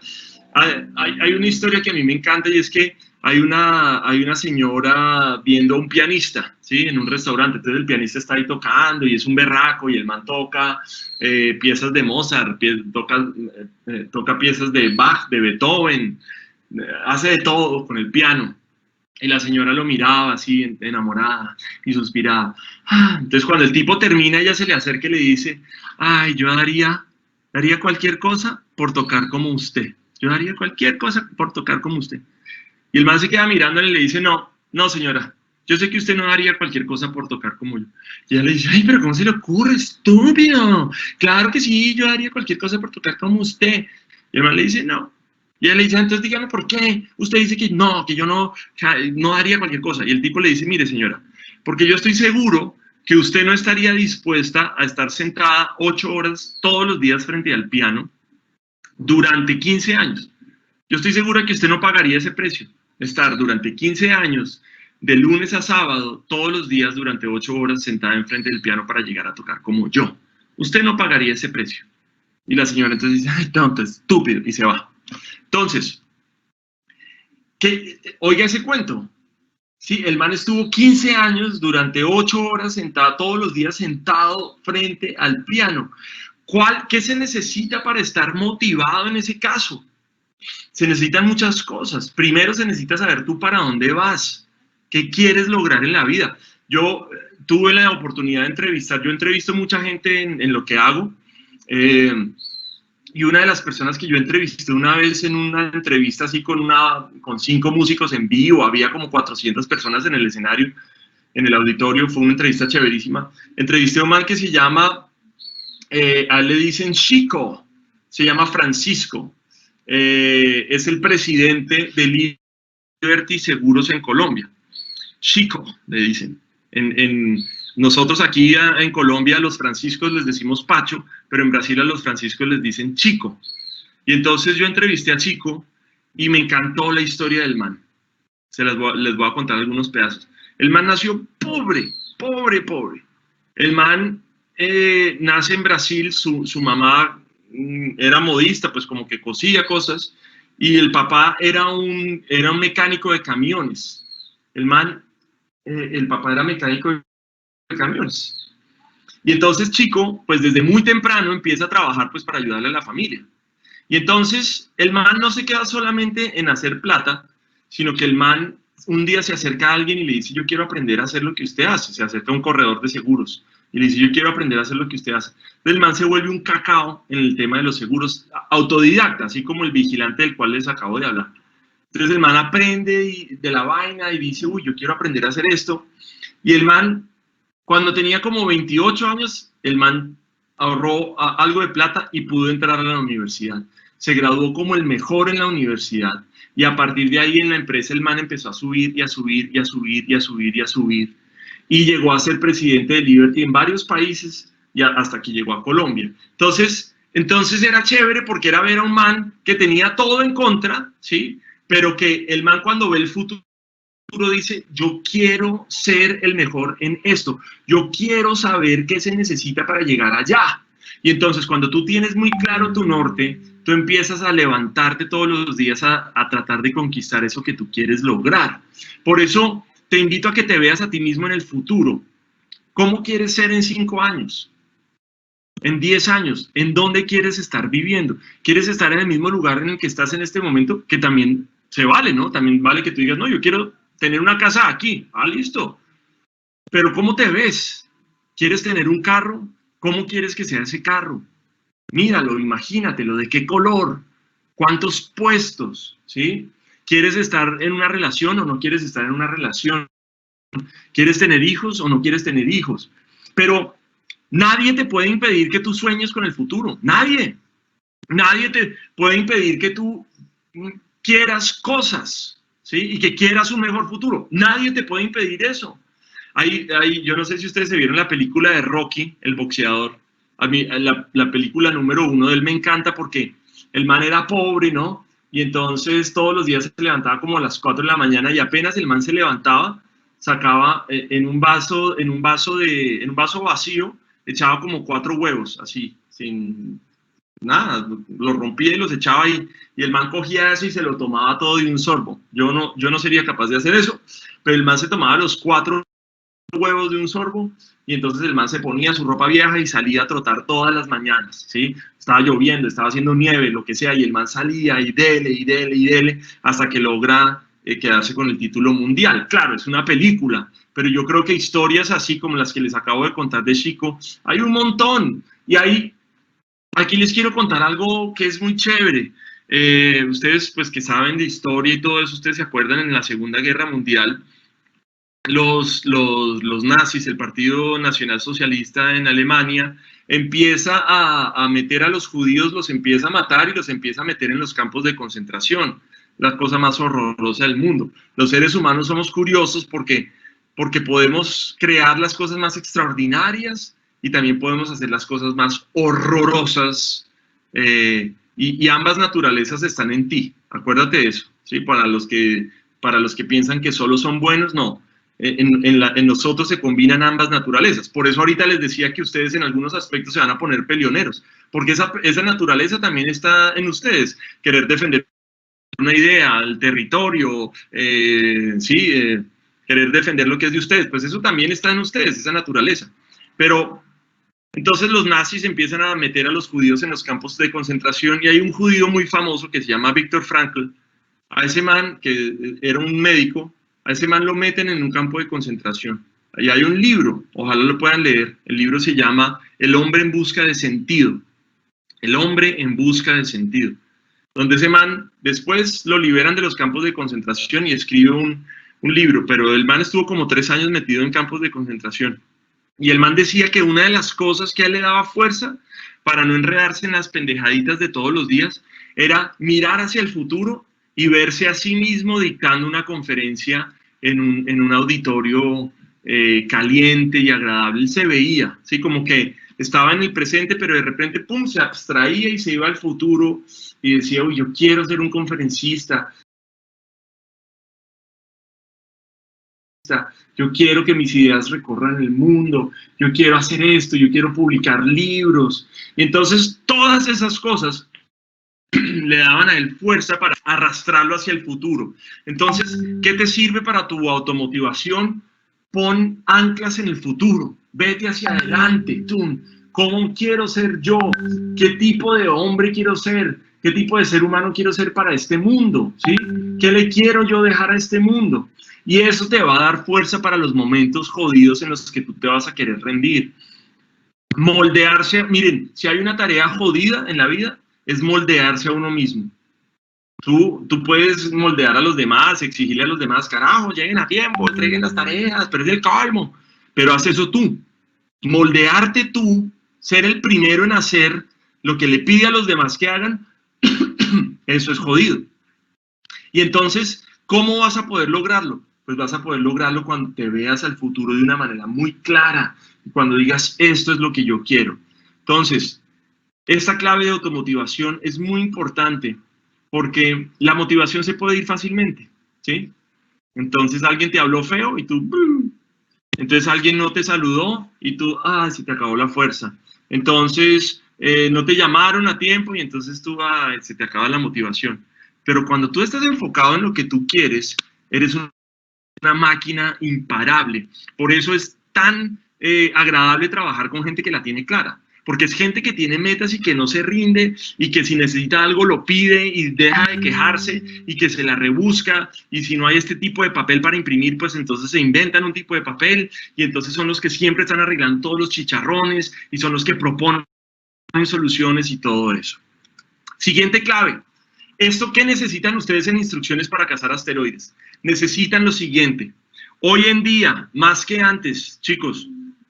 Hay una historia que a mí me encanta y es que hay una señora viendo a un pianista, ¿sí? En un restaurante. Entonces el pianista está ahí tocando y es un berraco y el man toca piezas de Mozart, toca piezas de Bach, de Beethoven, hace de todo con el piano. Y la señora lo miraba así, enamorada, y suspiraba. Entonces cuando el tipo termina, ella se le acerca y le dice, ay, yo daría cualquier cosa por tocar como usted. Yo daría cualquier cosa por tocar como usted. Y el man se queda mirándole y le dice, no, no señora, yo sé que usted no daría cualquier cosa por tocar como yo. Y ella le dice, ay, pero ¿cómo se le ocurre, estúpido? Claro que sí, yo daría cualquier cosa por tocar como usted. Y el man le dice, no. Y ella le dice, entonces dígame por qué. Usted dice que yo no daría cualquier cosa. Y el tipo le dice, mire señora, porque yo estoy seguro que usted no estaría dispuesta a estar sentada 8 horas todos los días frente al piano durante 15 años. Yo estoy segura que usted no pagaría ese precio, estar durante 15 años, de lunes a sábado, todos los días durante 8 horas sentada enfrente del piano para llegar a tocar como yo. Usted no pagaría ese precio. Y la señora entonces dice, ay, tonto, estúpido, y se va. Entonces, oiga ese cuento. Sí, el man estuvo 15 años durante 8 horas sentado, todos los días sentado frente al piano. ¿Qué se necesita para estar motivado en ese caso? Se necesitan muchas cosas. Primero se necesita saber tú para dónde vas, qué quieres lograr en la vida. Yo tuve la oportunidad de entrevistar, yo entrevisto mucha gente en lo que hago, y una de las personas que yo entrevisté una vez en una entrevista así con 5 músicos en vivo, había como 400 personas en el escenario, en el auditorio, fue una entrevista chéverísima. Entrevisté a un man que se llama, a él le dicen Chico, se llama Francisco. Es el presidente de Liberty Seguros en Colombia. Chico, le dicen. Nosotros aquí en Colombia a los franciscos les decimos Pacho, pero en Brasil a los franciscos les dicen Chico. Y entonces yo entrevisté a Chico y me encantó la historia del man. Les voy a contar algunos pedazos. El man nació pobre, pobre, pobre. El man nace en Brasil, su mamá era modista, pues como que cosía cosas, y el papá era un mecánico de camiones. El papá era mecánico de camiones. Y entonces Chico, pues desde muy temprano empieza a trabajar pues para ayudarle a la familia. Y entonces el man no se queda solamente en hacer plata, sino que el man un día se acerca a alguien y le dice, yo quiero aprender a hacer lo que usted hace. Se acerca a un corredor de seguros y le dice, yo quiero aprender a hacer lo que usted hace. Entonces el man se vuelve un cacao en el tema de los seguros, autodidacta, así como el vigilante del cual les acabo de hablar. Entonces el man aprende de la vaina y dice, uy, yo quiero aprender a hacer esto. Y el man, cuando tenía como 28 años, el man ahorró algo de plata y pudo entrar a la universidad. Se graduó como el mejor en la universidad. Y a partir de ahí en la empresa el man empezó a subir y a subir y a subir y a subir y a subir. Y llegó a ser presidente de Liberty en varios países y hasta que llegó a Colombia. Entonces era chévere porque era ver a un man que tenía todo en contra, ¿sí? Pero que el man cuando ve el futuro dice, yo quiero ser el mejor en esto, yo quiero saber qué se necesita para llegar allá. Y entonces cuando tú tienes muy claro tu norte, tú empiezas a levantarte todos los días a tratar de conquistar eso que tú quieres lograr. Por eso te invito a que te veas a ti mismo en el futuro. ¿Cómo quieres ser en 5 años? En 10 años, ¿en dónde quieres estar viviendo? ¿Quieres estar en el mismo lugar en el que estás en este momento? Que también se vale, ¿no? También vale que tú digas, no, yo quiero tener una casa aquí. Ah, listo. Pero ¿cómo te ves? ¿Quieres tener un carro? ¿Cómo quieres que sea ese carro? Míralo, imagínatelo, ¿de qué color? ¿Cuántos puestos? ¿Sí? ¿Quieres estar en una relación o no quieres estar en una relación? ¿Quieres tener hijos o no quieres tener hijos? Pero nadie te puede impedir que tú sueñes con el futuro. Nadie. Nadie te puede impedir que tú quieras cosas, ¿sí? Y que quieras un mejor futuro. Nadie te puede impedir eso. Yo no sé si ustedes se vieron la película de Rocky, el boxeador. A mí la película número 1 de él me encanta porque el man era pobre, ¿no? Y entonces todos los días se levantaba como a las 4 de la mañana y apenas el man se levantaba, sacaba en un vaso vacío, echaba como 4 huevos, así, sin nada, los rompía y los echaba ahí, y el man cogía eso y se lo tomaba todo de un sorbo. Yo no sería capaz de hacer eso, pero el man se tomaba los 4 huevos de un sorbo, y entonces el man se ponía su ropa vieja y salía a trotar todas las mañanas, ¿sí? Estaba lloviendo, estaba haciendo nieve, lo que sea, y el man salía y dele, y dele, y dele, hasta que logra quedarse con el título mundial. Claro, es una película, pero yo creo que historias así como las que les acabo de contar de Chico, hay un montón, y aquí les quiero contar algo que es muy chévere. Ustedes, pues que saben de historia y todo eso, ustedes se acuerdan en la Segunda Guerra Mundial, los nazis, el Partido Nacional Socialista en Alemania, empieza a meter a los judíos, los empieza a matar y los empieza a meter en los campos de concentración. La cosa más horrorosa del mundo. Los seres humanos somos curiosos porque podemos crear las cosas más extraordinarias y también podemos hacer las cosas más horrorosas. Y ambas naturalezas están en ti. Acuérdate de eso. ¿Sí? Para los que piensan que solo son buenos, no. En nosotros se combinan ambas naturalezas. Por eso ahorita les decía que ustedes en algunos aspectos se van a poner peleoneros, porque esa naturaleza también está en ustedes. Querer defender una idea, el territorio, querer defender lo que es de ustedes, pues eso también está en ustedes, esa naturaleza. Pero entonces los nazis empiezan a meter a los judíos en los campos de concentración, y hay un judío muy famoso que se llama Viktor Frankl. A ese man, que era un médico, a ese man lo meten en un campo de concentración. Ahí hay un libro, ojalá lo puedan leer. El libro se llama El hombre en busca de sentido. El hombre en busca de sentido. Donde ese man, después lo liberan de los campos de concentración y escribe un libro, pero el man estuvo como 3 años metido en campos de concentración. Y el man decía que una de las cosas que a él le daba fuerza para no enredarse en las pendejaditas de todos los días era mirar hacia el futuro y verse a sí mismo dictando una conferencia en un auditorio caliente y agradable. Él se veía, ¿sí? Como que estaba en el presente, pero de repente, pum, se abstraía y se iba al futuro y decía, uy, yo quiero ser un conferencista, yo quiero que mis ideas recorran el mundo, yo quiero hacer esto, yo quiero publicar libros. Y entonces todas esas cosas le daban a él fuerza para arrastrarlo hacia el futuro. Entonces, ¿qué te sirve para tu automotivación? Pon anclas en el futuro, vete hacia adelante. ¡Tum! ¿Cómo quiero ser yo? ¿Qué tipo de hombre quiero ser? ¿Qué tipo de ser humano quiero ser para este mundo? ¿Sí? ¿Qué le quiero yo dejar a este mundo? Y eso te va a dar fuerza para los momentos jodidos en los que tú te vas a querer rendir. Moldearse, miren, si hay una tarea jodida en la vida, es moldearse a uno mismo. Tú puedes moldear a los demás, exigirle a los demás, carajo, lleguen a tiempo, entreguen las tareas, pero es el calmo. Pero haz eso tú. Moldearte tú, ser el primero en hacer lo que le pide a los demás que hagan, eso es jodido. Y entonces, ¿cómo vas a poder lograrlo? Pues vas a poder lograrlo cuando te veas al futuro de una manera muy clara, cuando digas, esto es lo que yo quiero. Entonces, esta clave de automotivación es muy importante porque la motivación se puede ir fácilmente, ¿sí? Entonces alguien te habló feo y tú, entonces alguien no te saludó y tú, se te acabó la fuerza. Entonces no te llamaron a tiempo y entonces tú, se te acaba la motivación. Pero cuando tú estás enfocado en lo que tú quieres, eres una máquina imparable. Por eso es tan agradable trabajar con gente que la tiene clara. Porque es gente que tiene metas y que no se rinde y que si necesita algo lo pide y deja de quejarse y que se la rebusca, y si no hay este tipo de papel para imprimir, pues entonces se inventan un tipo de papel y entonces son los que siempre están arreglando todos los chicharrones y son los que proponen soluciones y todo eso. Siguiente clave. ¿Esto qué necesitan ustedes en instrucciones para cazar asteroides? Necesitan lo siguiente. Hoy en día, más que antes, chicos,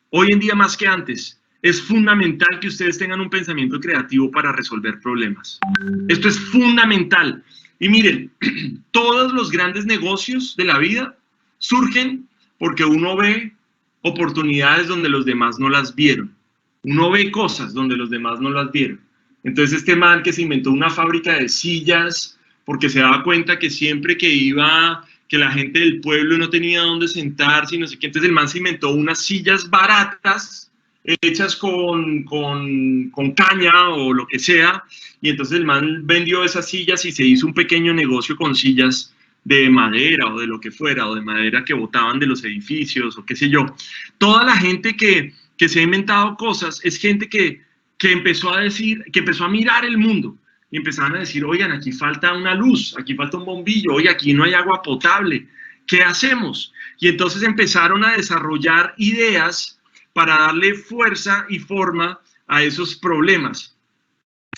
hoy en día más que antes, es fundamental que ustedes tengan un pensamiento creativo para resolver problemas. Esto es fundamental. Y miren, todos los grandes negocios de la vida surgen porque uno ve oportunidades donde los demás no las vieron. Uno ve cosas donde los demás no las vieron. Entonces este man que se inventó una fábrica de sillas porque se daba cuenta que siempre que iba, que la gente del pueblo no tenía dónde sentarse y no sé qué, entonces el man se inventó unas sillas baratas hechas con caña o lo que sea, y entonces el man vendió esas sillas y se hizo un pequeño negocio con sillas de madera o de lo que fuera, o de madera que botaban de los edificios o qué sé yo. Toda la gente que se ha inventado cosas es gente que empezó a decir, que empezó a mirar el mundo y empezaron a decir, oigan, aquí falta una luz, aquí falta un bombillo, oye, aquí no hay agua potable, ¿qué hacemos? Y entonces empezaron a desarrollar ideas para darle fuerza y forma a esos problemas.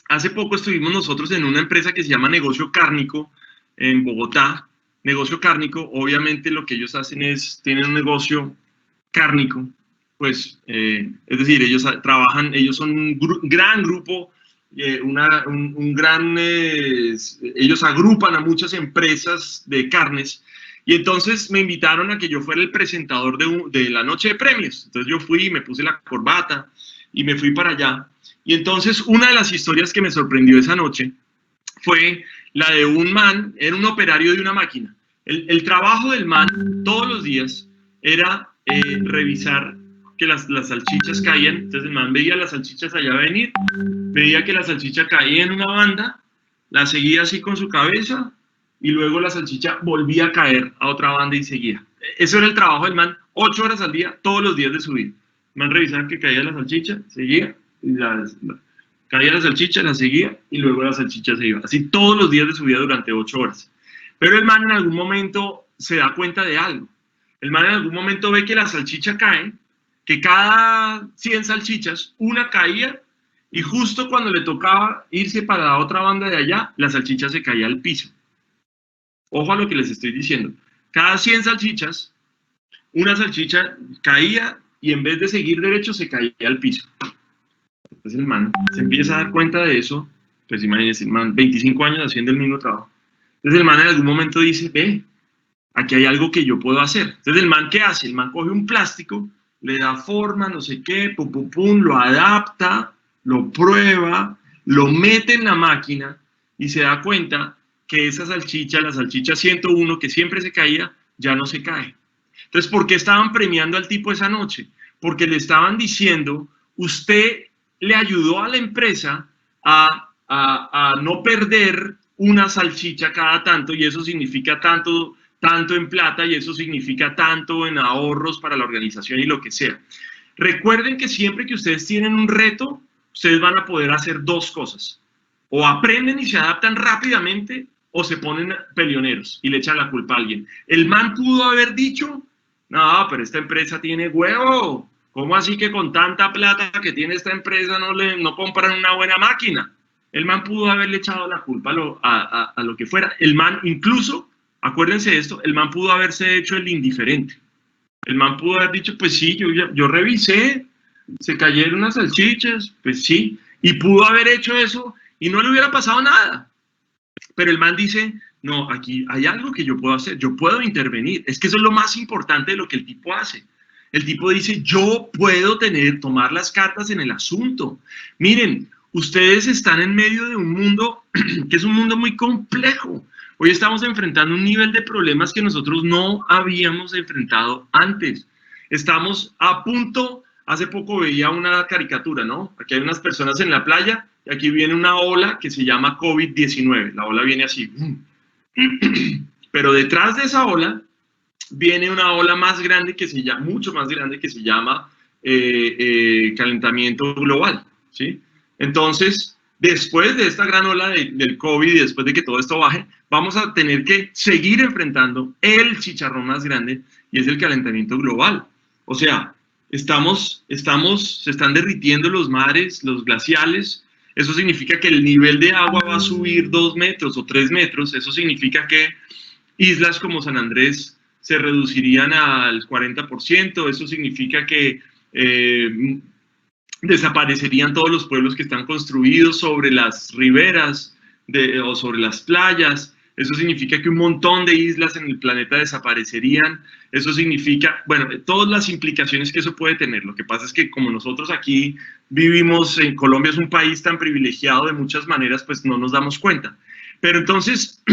Hace poco estuvimos nosotros en una empresa que se llama Negocio Cárnico en Bogotá. Negocio Cárnico, obviamente lo que ellos hacen es, tienen un negocio cárnico, pues, es decir, ellos trabajan, ellos son un gran grupo, ellos agrupan a muchas empresas de carnes, y entonces me invitaron a que yo fuera el presentador de la noche de premios. Entonces yo fui, me puse la corbata y me fui para allá. Y entonces una de las historias que me sorprendió esa noche fue la de un man, era un operario de una máquina. El trabajo del man todos los días era revisar que las salchichas caían. Entonces el man veía las salchichas allá venir, veía que la salchicha caía en una banda, la seguía así con su cabeza y luego la salchicha volvía a caer a otra banda y seguía. Eso era el trabajo del man, 8 horas al día, todos los días de su vida. El man revisaba que caía la salchicha, seguía, y caía la salchicha, la seguía y luego la salchicha se iba. Así todos los días de su vida durante 8 horas. Pero el man en algún momento se da cuenta de algo. El man en algún momento ve que la salchicha cae, que cada 100 salchichas, una caía, y justo cuando le tocaba irse para la otra banda de allá, la salchicha se caía al piso. Ojo a lo que les estoy diciendo. Cada 100 salchichas, una salchicha caía y en vez de seguir derecho se caía al piso. Entonces el man se empieza a dar cuenta de eso, pues imagínense, el man 25 años haciendo el mismo trabajo. Entonces el man en algún momento dice, ve, aquí hay algo que yo puedo hacer. Entonces el man, ¿qué hace? El man coge un plástico, le da forma, no sé qué, pum, pum, pum, lo adapta, lo prueba, lo mete en la máquina y se da cuenta que esa salchicha, la salchicha 101 que siempre se caía, ya no se cae. Entonces, ¿por qué estaban premiando al tipo esa noche? Porque le estaban diciendo, usted le ayudó a la empresa a no perder una salchicha cada tanto, y eso significa tanto en plata, y eso significa tanto en ahorros para la organización y lo que sea. Recuerden que siempre que ustedes tienen un reto, ustedes van a poder hacer dos cosas. O aprenden y se adaptan rápidamente, o se ponen peleoneros y le echan la culpa a alguien. El man pudo haber dicho, no, pero esta empresa tiene huevo. ¿Cómo así que con tanta plata que tiene esta empresa no compran una buena máquina? El man pudo haberle echado la culpa a lo que fuera. El man incluso, acuérdense de esto, el man pudo haberse hecho el indiferente. El man pudo haber dicho, pues sí, yo revisé, se cayeron unas salchichas, pues sí, y pudo haber hecho eso y no le hubiera pasado nada. Pero el man dice, no, aquí hay algo que yo puedo hacer, yo puedo intervenir. Es que eso es lo más importante de lo que el tipo hace. El tipo dice, yo puedo tomar las cartas en el asunto. Miren, ustedes están en medio de un mundo que es un mundo muy complejo. Hoy estamos enfrentando un nivel de problemas que nosotros no habíamos enfrentado antes. Estamos a punto, hace poco veía una caricatura, ¿no? Aquí hay unas personas en la playa y aquí viene una ola que se llama COVID-19. La ola viene así. Pero detrás de esa ola viene una ola más grande que se llama, mucho más grande, que se llama calentamiento global, ¿sí? Entonces, después de esta gran ola del COVID y después de que todo esto baje, vamos a tener que seguir enfrentando el chicharrón más grande, y es el calentamiento global. O sea, se están derritiendo los mares, los glaciales. Eso significa que el nivel de agua va a subir 2 metros o 3 metros. Eso significa que islas como San Andrés se reducirían al 40%. Eso significa que desaparecerían todos los pueblos que están construidos sobre las riberas o sobre las playas. Eso significa que un montón de islas en el planeta desaparecerían. Eso significa, bueno, todas las implicaciones que eso puede tener. Lo que pasa es que como nosotros aquí vivimos, en Colombia es un país tan privilegiado de muchas maneras, pues no nos damos cuenta. Pero entonces,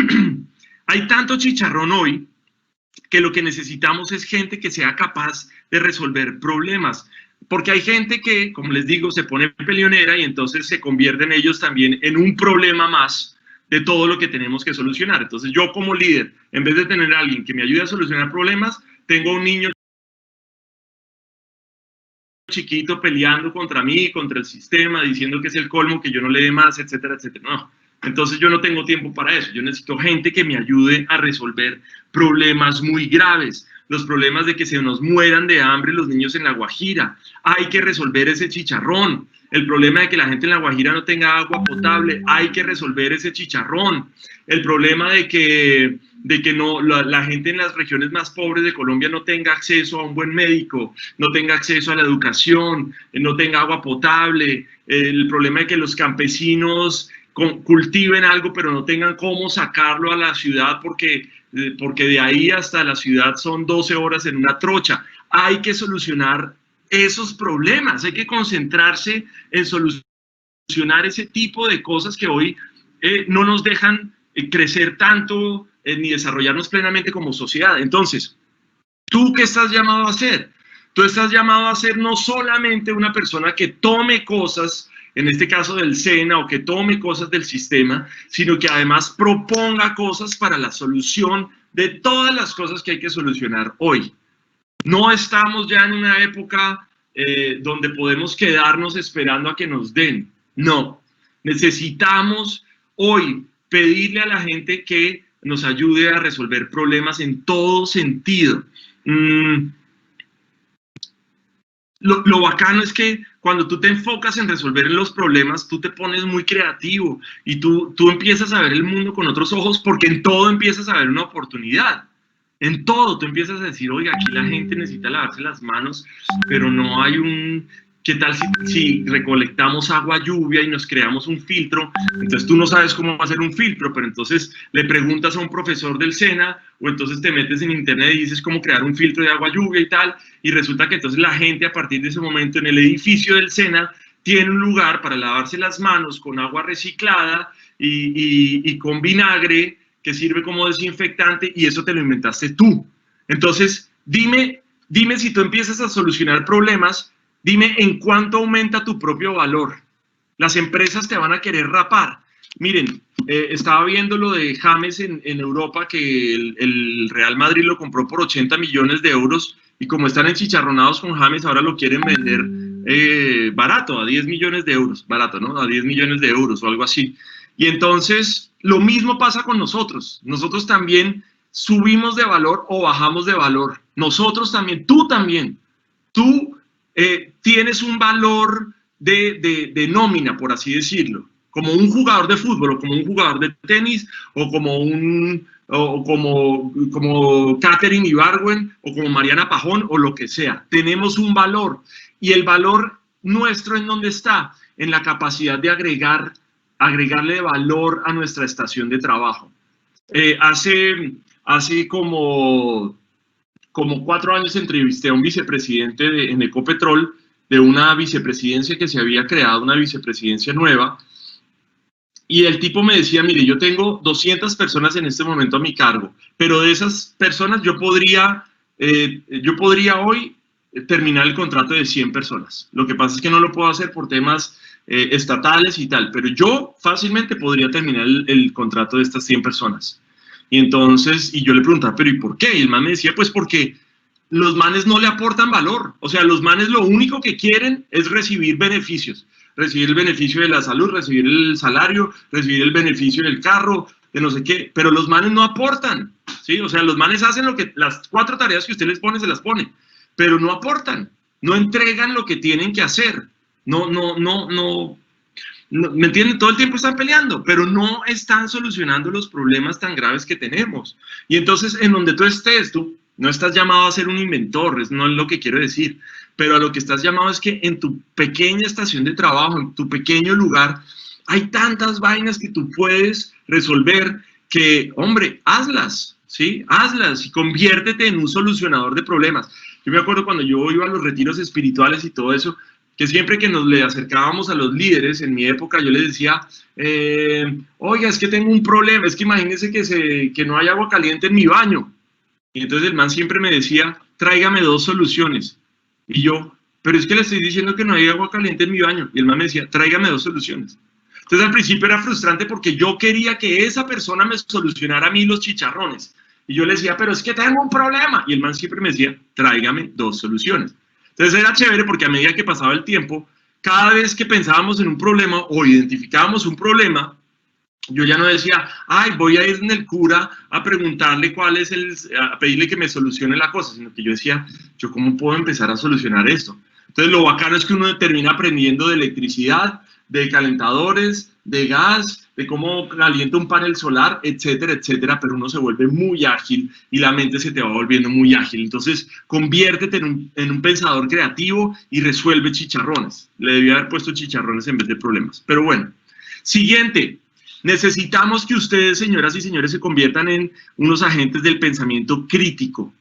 hay tanto chicharrón hoy que lo que necesitamos es gente que sea capaz de resolver problemas. porque hay gente que, como les digo, se pone peleonera y entonces se convierten ellos también en un problema más de todo lo que tenemos que solucionar. Entonces yo como líder, en vez de tener a alguien que me ayude a solucionar problemas, tengo un niño chiquito peleando contra mí, contra el sistema, diciendo que es el colmo, que yo no le dé más, etcétera, etcétera. No. Entonces yo no tengo tiempo para eso. Yo necesito gente que me ayude a resolver problemas muy graves. Los problemas de que se nos mueran de hambre los niños en La Guajira. Hay que resolver ese chicharrón. El problema de que la gente en La Guajira no tenga agua potable. Hay que resolver ese chicharrón. El problema de que no, la gente en las regiones más pobres de Colombia no tenga acceso a un buen médico, no tenga acceso a la educación, no tenga agua potable. El problema de que los campesinos cultiven algo pero no tengan cómo sacarlo a la ciudad porque de ahí hasta la ciudad son 12 horas en una trocha. Hay que solucionar esos problemas, hay que concentrarse en solucionar ese tipo de cosas que hoy no nos dejan crecer tanto ni desarrollarnos plenamente como sociedad. Entonces, ¿tú qué estás llamado a hacer? Tú estás llamado a ser no solamente una persona que tome cosas, en este caso del SENA, o que tome cosas del sistema, sino que además proponga cosas para la solución de todas las cosas que hay que solucionar hoy. No estamos ya en una época donde podemos quedarnos esperando a que nos den. No, necesitamos hoy pedirle a la gente que nos ayude a resolver problemas en todo sentido. Lo bacano es que cuando tú te enfocas en resolver los problemas, tú te pones muy creativo y tú empiezas a ver el mundo con otros ojos, porque en todo empiezas a ver una oportunidad. En todo tú empiezas a decir, oiga, aquí la gente necesita lavarse las manos, pero no hay un... ¿Qué tal si recolectamos agua lluvia y nos creamos un filtro? Entonces tú no sabes cómo hacer un filtro, pero entonces le preguntas a un profesor del SENA, o entonces te metes en internet y dices cómo crear un filtro de agua lluvia y tal, y resulta que entonces la gente a partir de ese momento en el edificio del SENA tiene un lugar para lavarse las manos con agua reciclada y con vinagre, que sirve como desinfectante, y eso te lo inventaste tú. Entonces, dime si tú empiezas a solucionar problemas, dime en cuánto aumenta tu propio valor. Las empresas te van a querer rapar. Miren, estaba viendo lo de James en Europa, que el Real Madrid lo compró por 80 millones de euros, y como están enchicharronados con James, ahora lo quieren vender barato, a 10 millones de euros. Barato, ¿no? A 10 millones de euros o algo así. Y entonces, lo mismo pasa con nosotros. Nosotros también subimos de valor o bajamos de valor. Nosotros también, tú también. Tú tienes un valor de nómina, por así decirlo. Como un jugador de fútbol, o como un jugador de tenis, o como Katherine Ibargüen, o como Mariana Pajón, o lo que sea. Tenemos un valor. Y el valor nuestro, ¿en dónde está? En la capacidad de agregarle valor a nuestra estación de trabajo. Hace como 4 años entrevisté a un vicepresidente en Ecopetrol, de una vicepresidencia que se había creado, una vicepresidencia nueva, y el tipo me decía, mire, yo tengo 200 personas en este momento a mi cargo, pero de esas personas yo podría hoy terminar el contrato de 100 personas. Lo que pasa es que no lo puedo hacer por temas estatales y tal, pero yo fácilmente podría terminar el contrato de estas 100 personas. Y entonces, y yo le preguntaba, pero ¿y por qué? Y el man me decía, pues porque los manes no le aportan valor. O sea, los manes lo único que quieren es recibir beneficios. Recibir el beneficio de la salud, recibir el salario, recibir el beneficio del carro, de no sé qué. Pero los manes no aportan, ¿sí? O sea, los manes hacen las 4 tareas que usted les pone, se las pone. Pero no aportan, no entregan lo que tienen que hacer. No, ¿me entienden? Todo el tiempo están peleando, pero no están solucionando los problemas tan graves que tenemos. Y entonces, en donde tú estés, tú no estás llamado a ser un inventor, no es lo que quiero decir, pero a lo que estás llamado es que en tu pequeña estación de trabajo, en tu pequeño lugar, hay tantas vainas que tú puedes resolver que, hombre, hazlas, ¿sí? Hazlas y conviértete en un solucionador de problemas. Yo me acuerdo cuando yo iba a los retiros espirituales y todo eso, que siempre que nos le acercábamos a los líderes, en mi época yo les decía, oiga, es que tengo un problema, es que imagínense que no hay agua caliente en mi baño. Y entonces el man siempre me decía, tráigame 2 soluciones. Y yo, pero es que le estoy diciendo que no hay agua caliente en mi baño. Y el man me decía, tráigame 2 soluciones. Entonces al principio era frustrante porque yo quería que esa persona me solucionara a mí los chicharrones. Y yo le decía, pero es que tengo un problema. Y el man siempre me decía, tráigame 2 soluciones. Entonces era chévere porque a medida que pasaba el tiempo, cada vez que pensábamos en un problema o identificábamos un problema, yo ya no decía, ay, voy a ir en el cura a preguntarle cuál es a pedirle que me solucione la cosa, sino que yo decía, ¿yo cómo puedo empezar a solucionar esto? Entonces lo bacano es que uno termina aprendiendo de electricidad, de calentadores, de gas, de cómo calienta un panel solar, etcétera, etcétera, pero uno se vuelve muy ágil y la mente se te va volviendo muy ágil. Entonces, conviértete en un pensador creativo y resuelve chicharrones. Le debía haber puesto chicharrones en vez de problemas. Pero bueno, siguiente. Necesitamos que ustedes, señoras y señores, se conviertan en unos agentes del pensamiento crítico.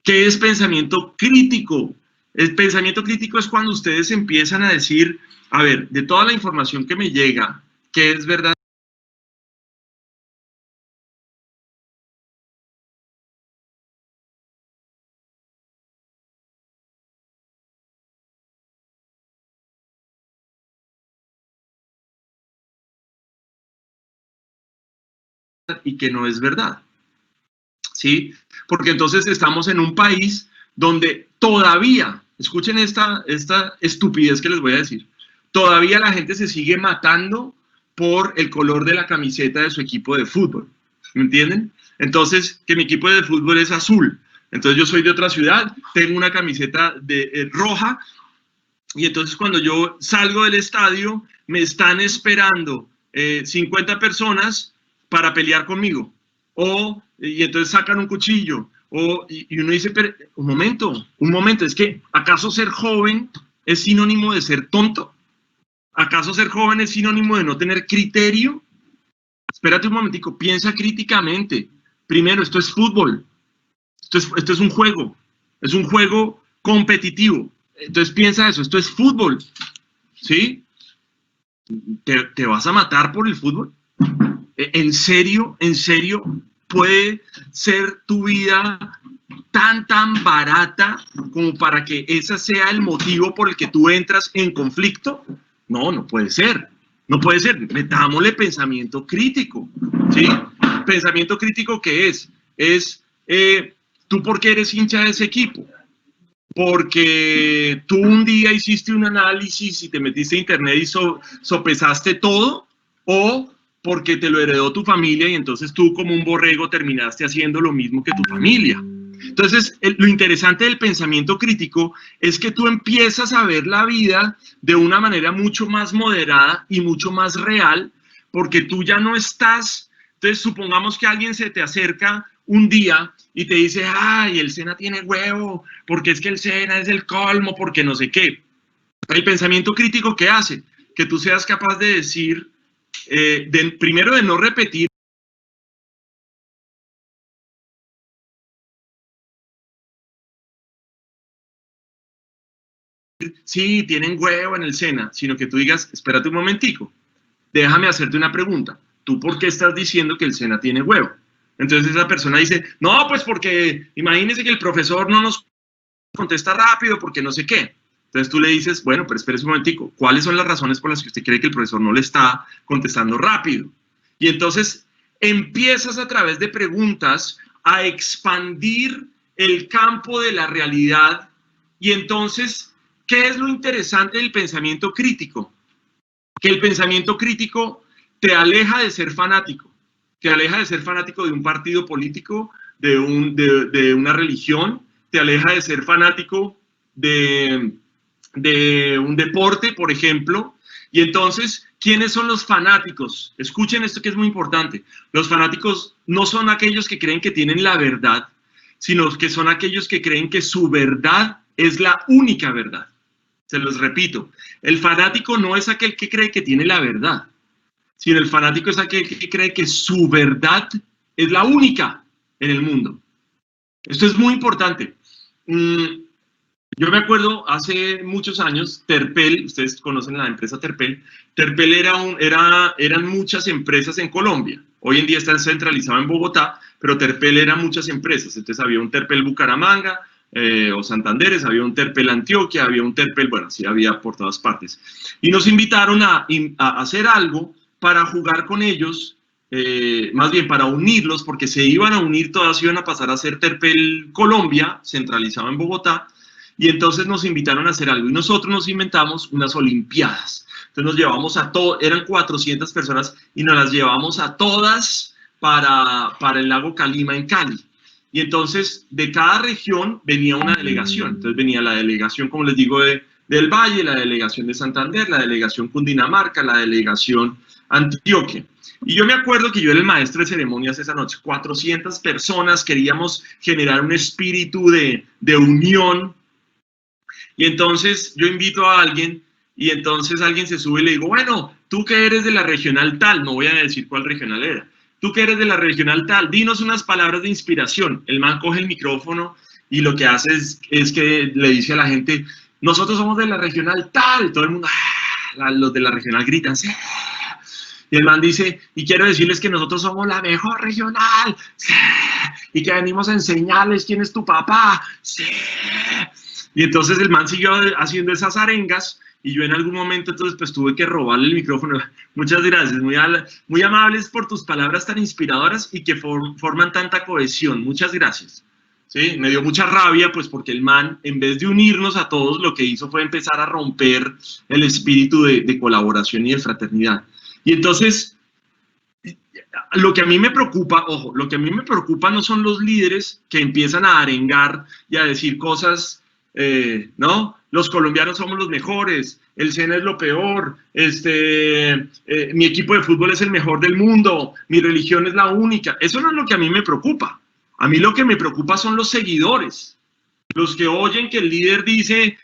¿Qué es pensamiento crítico? El pensamiento crítico es cuando ustedes empiezan a decir, a ver, de toda la información que me llega, ¿qué es verdad? Y que no es verdad, ¿sí? Porque entonces estamos en un país donde todavía, escuchen esta estupidez que les voy a decir, todavía la gente se sigue matando por el color de la camiseta de su equipo de fútbol, ¿me entienden? Entonces, que mi equipo de fútbol es azul, entonces yo soy de otra ciudad, tengo una camiseta roja, y entonces cuando yo salgo del estadio, me están esperando 50 personas para pelear conmigo. Y entonces sacan un cuchillo. Y uno dice, pero, un momento, es que ¿acaso ser joven es sinónimo de ser tonto? ¿Acaso ser joven es sinónimo de no tener criterio? Espérate un momentico, piensa críticamente. Primero, esto es fútbol. Esto es un juego competitivo. Entonces piensa eso, esto es fútbol, ¿sí? ¿Te vas a matar por el fútbol? ¿En serio puede ser tu vida tan barata como para que ese sea el motivo por el que tú entras en conflicto? No, no puede ser. No puede ser. Metámosle pensamiento crítico, ¿sí? Pensamiento crítico, ¿qué es? ¿Tú por qué eres hincha de ese equipo? Porque tú un día hiciste un análisis y te metiste a internet y sopesaste todo, o porque te lo heredó tu familia y entonces tú como un borrego terminaste haciendo lo mismo que tu familia. Entonces, lo interesante del pensamiento crítico es que tú empiezas a ver la vida de una manera mucho más moderada y mucho más real, porque tú ya no estás. Entonces, supongamos que alguien se te acerca un día y te dice, ay, el SENA tiene huevo, porque es que el SENA es el colmo, porque no sé qué. El pensamiento crítico, ¿qué hace? Que tú seas capaz de decir, primero de no repetir. Sí, tienen huevo en el SENA, sino que tú digas, espérate un momentico, déjame hacerte una pregunta. ¿Tú por qué estás diciendo que el SENA tiene huevo? Entonces esa persona dice, no, pues porque imagínese que el profesor no nos contesta rápido porque no sé qué. Entonces tú le dices, bueno, pero espérese un momentico, ¿cuáles son las razones por las que usted cree que el profesor no le está contestando rápido? Y entonces empiezas a través de preguntas a expandir el campo de la realidad. Y entonces, ¿qué es lo interesante del pensamiento crítico? Que el pensamiento crítico te aleja de ser fanático, te aleja de ser fanático de un partido político, de una religión, te aleja de ser fanático de un deporte, por ejemplo. Y entonces, ¿quiénes son los fanáticos? Escuchen esto que es muy importante. Los fanáticos no son aquellos que creen que tienen la verdad, sino que son aquellos que creen que su verdad es la única verdad. Se los repito, el fanático no es aquel que cree que tiene la verdad, sino el fanático es aquel que cree que su verdad es la única en el mundo. Esto es muy importante. Yo me acuerdo hace muchos años, Terpel, ustedes conocen la empresa Terpel, Terpel eran muchas empresas en Colombia. Hoy en día está centralizado en Bogotá, pero Terpel eran muchas empresas. Entonces había un Terpel Bucaramanga, o Santanderes, había un Terpel Antioquia, había un Terpel, bueno, sí había por todas partes. Y nos invitaron a hacer algo para jugar con ellos, más bien para unirlos, porque se iban a unir, todas iban a pasar a ser Terpel Colombia, centralizado en Bogotá, y entonces nos invitaron a hacer algo, y nosotros nos inventamos unas olimpiadas. Entonces nos llevamos a todos, eran 400 personas, y nos las llevamos a todas para el lago Calima en Cali. Y entonces de cada región venía una delegación. Entonces venía la delegación, como les digo, del Valle, la delegación de Santander, la delegación Cundinamarca, la delegación Antioquia. Y yo me acuerdo que yo era el maestro de ceremonias esa noche. 400 personas, queríamos generar un espíritu de unión. Y entonces yo invito a alguien, y entonces alguien se sube y le digo, bueno, tú que eres de la regional tal, no voy a decir cuál regional era, tú que eres de la regional tal, dinos unas palabras de inspiración. El man coge el micrófono y lo que hace es que le dice a la gente, nosotros somos de la regional tal, todo el mundo, los de la regional gritan, sí. Y el man dice, y quiero decirles que nosotros somos la mejor regional, sí. Y que venimos a enseñarles quién es tu papá, sí. Y entonces el man siguió haciendo esas arengas, y yo en algún momento entonces pues tuve que robarle el micrófono. Muchas gracias, muy amables por tus palabras tan inspiradoras y que forman tanta cohesión. Muchas gracias. ¿Sí? Me dio mucha rabia pues porque el man, en vez de unirnos a todos, lo que hizo fue empezar a romper el espíritu de colaboración y de fraternidad. Y entonces, lo que a mí me preocupa, ojo, lo que a mí me preocupa no son los líderes que empiezan a arengar y a decir cosas, ¿no? Los colombianos somos los mejores, el SENA es lo peor, mi equipo de fútbol es el mejor del mundo, mi religión es la única. Eso no es lo que a mí me preocupa. A mí lo que me preocupa son los seguidores, los que oyen que el líder dice,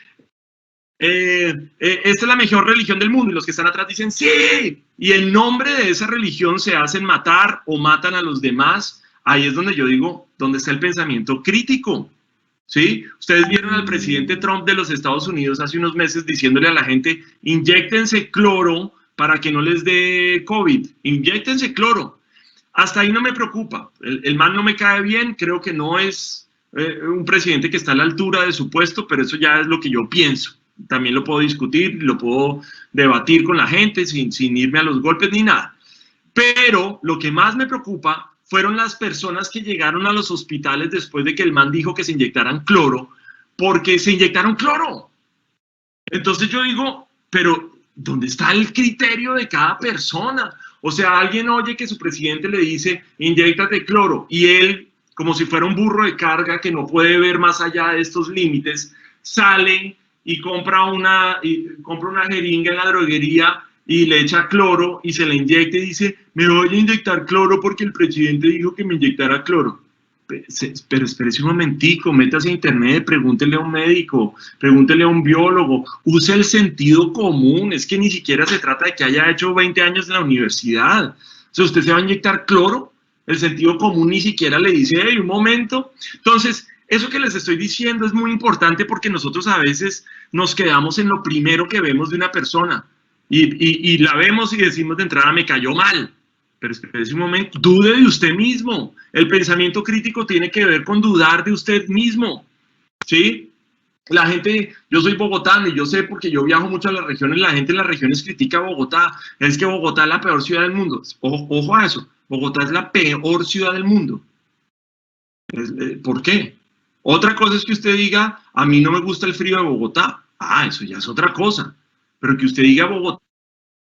esta es la mejor religión del mundo, y los que están atrás dicen, sí, y en nombre de esa religión se hacen matar o matan a los demás. Ahí es donde yo digo, ¿dónde está el pensamiento crítico? ¿Sí? Ustedes vieron al presidente Trump de los Estados Unidos hace unos meses diciéndole a la gente, inyéctense cloro para que no les dé COVID, inyéctense cloro. Hasta ahí no me preocupa, el man no me cae bien, creo que no es un presidente que está a la altura de su puesto, pero eso ya es lo que yo pienso. También lo puedo discutir, lo puedo debatir con la gente sin irme a los golpes ni nada. Pero lo que más me preocupa fueron las personas que llegaron a los hospitales después de que el man dijo que se inyectaran cloro, porque se inyectaron cloro. Entonces yo digo, pero ¿dónde está el criterio de cada persona? O sea, alguien oye que su presidente le dice, inyéctate cloro, y él, como si fuera un burro de carga que no puede ver más allá de estos límites, sale y compra una jeringa en la droguería y le echa cloro y se la inyecta y dice, me voy a inyectar cloro porque el presidente dijo que me inyectara cloro. Pero espérese un momentico, métase a internet, pregúntele a un médico, pregúntele a un biólogo, use el sentido común. Es que ni siquiera se trata de que haya hecho 20 años en la universidad. O sea, usted se va a inyectar cloro, el sentido común ni siquiera le dice, hey, un momento. Entonces, eso que les estoy diciendo es muy importante porque nosotros a veces nos quedamos en lo primero que vemos de una persona y la vemos y decimos de entrada, me cayó mal. Pero espérese un momento, dude de usted mismo. El pensamiento crítico tiene que ver con dudar de usted mismo, ¿sí? La gente, yo soy bogotano y yo sé porque yo viajo mucho a las regiones, la gente en las regiones critica a Bogotá, es que Bogotá es la peor ciudad del mundo. Ojo a eso, Bogotá es la peor ciudad del mundo. ¿Por qué? Otra cosa es que usted diga, a mí no me gusta el frío de Bogotá. Eso ya es otra cosa. Pero que usted diga Bogotá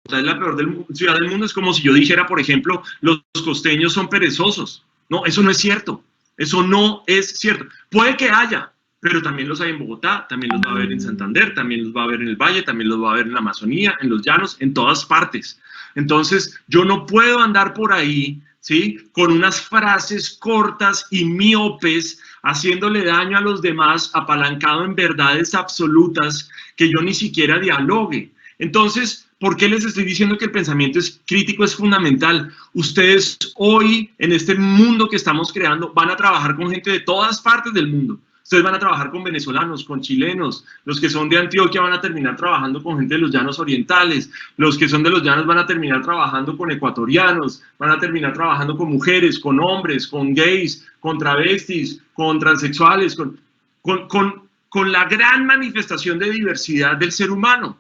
es la peor ciudad del mundo, es como si yo dijera, por ejemplo, los costeños son perezosos. No, eso no es cierto. Eso no es cierto. Puede que haya, pero también los hay en Bogotá, también los va a haber en Santander, también los va a haber en el Valle, también los va a haber en la Amazonía, en los llanos, en todas partes. Entonces, yo no puedo andar por ahí, ¿sí?, con unas frases cortas y miopes, haciéndole daño a los demás, apalancado en verdades absolutas, que yo ni siquiera dialogue. Entonces, ¿por qué les estoy diciendo que el pensamiento crítico es fundamental? Ustedes hoy, en este mundo que estamos creando, van a trabajar con gente de todas partes del mundo. Ustedes van a trabajar con venezolanos, con chilenos, los que son de Antioquia van a terminar trabajando con gente de los llanos orientales, los que son de los llanos van a terminar trabajando con ecuatorianos, van a terminar trabajando con mujeres, con hombres, con gays, con travestis, con transexuales, con la gran manifestación de diversidad del ser humano.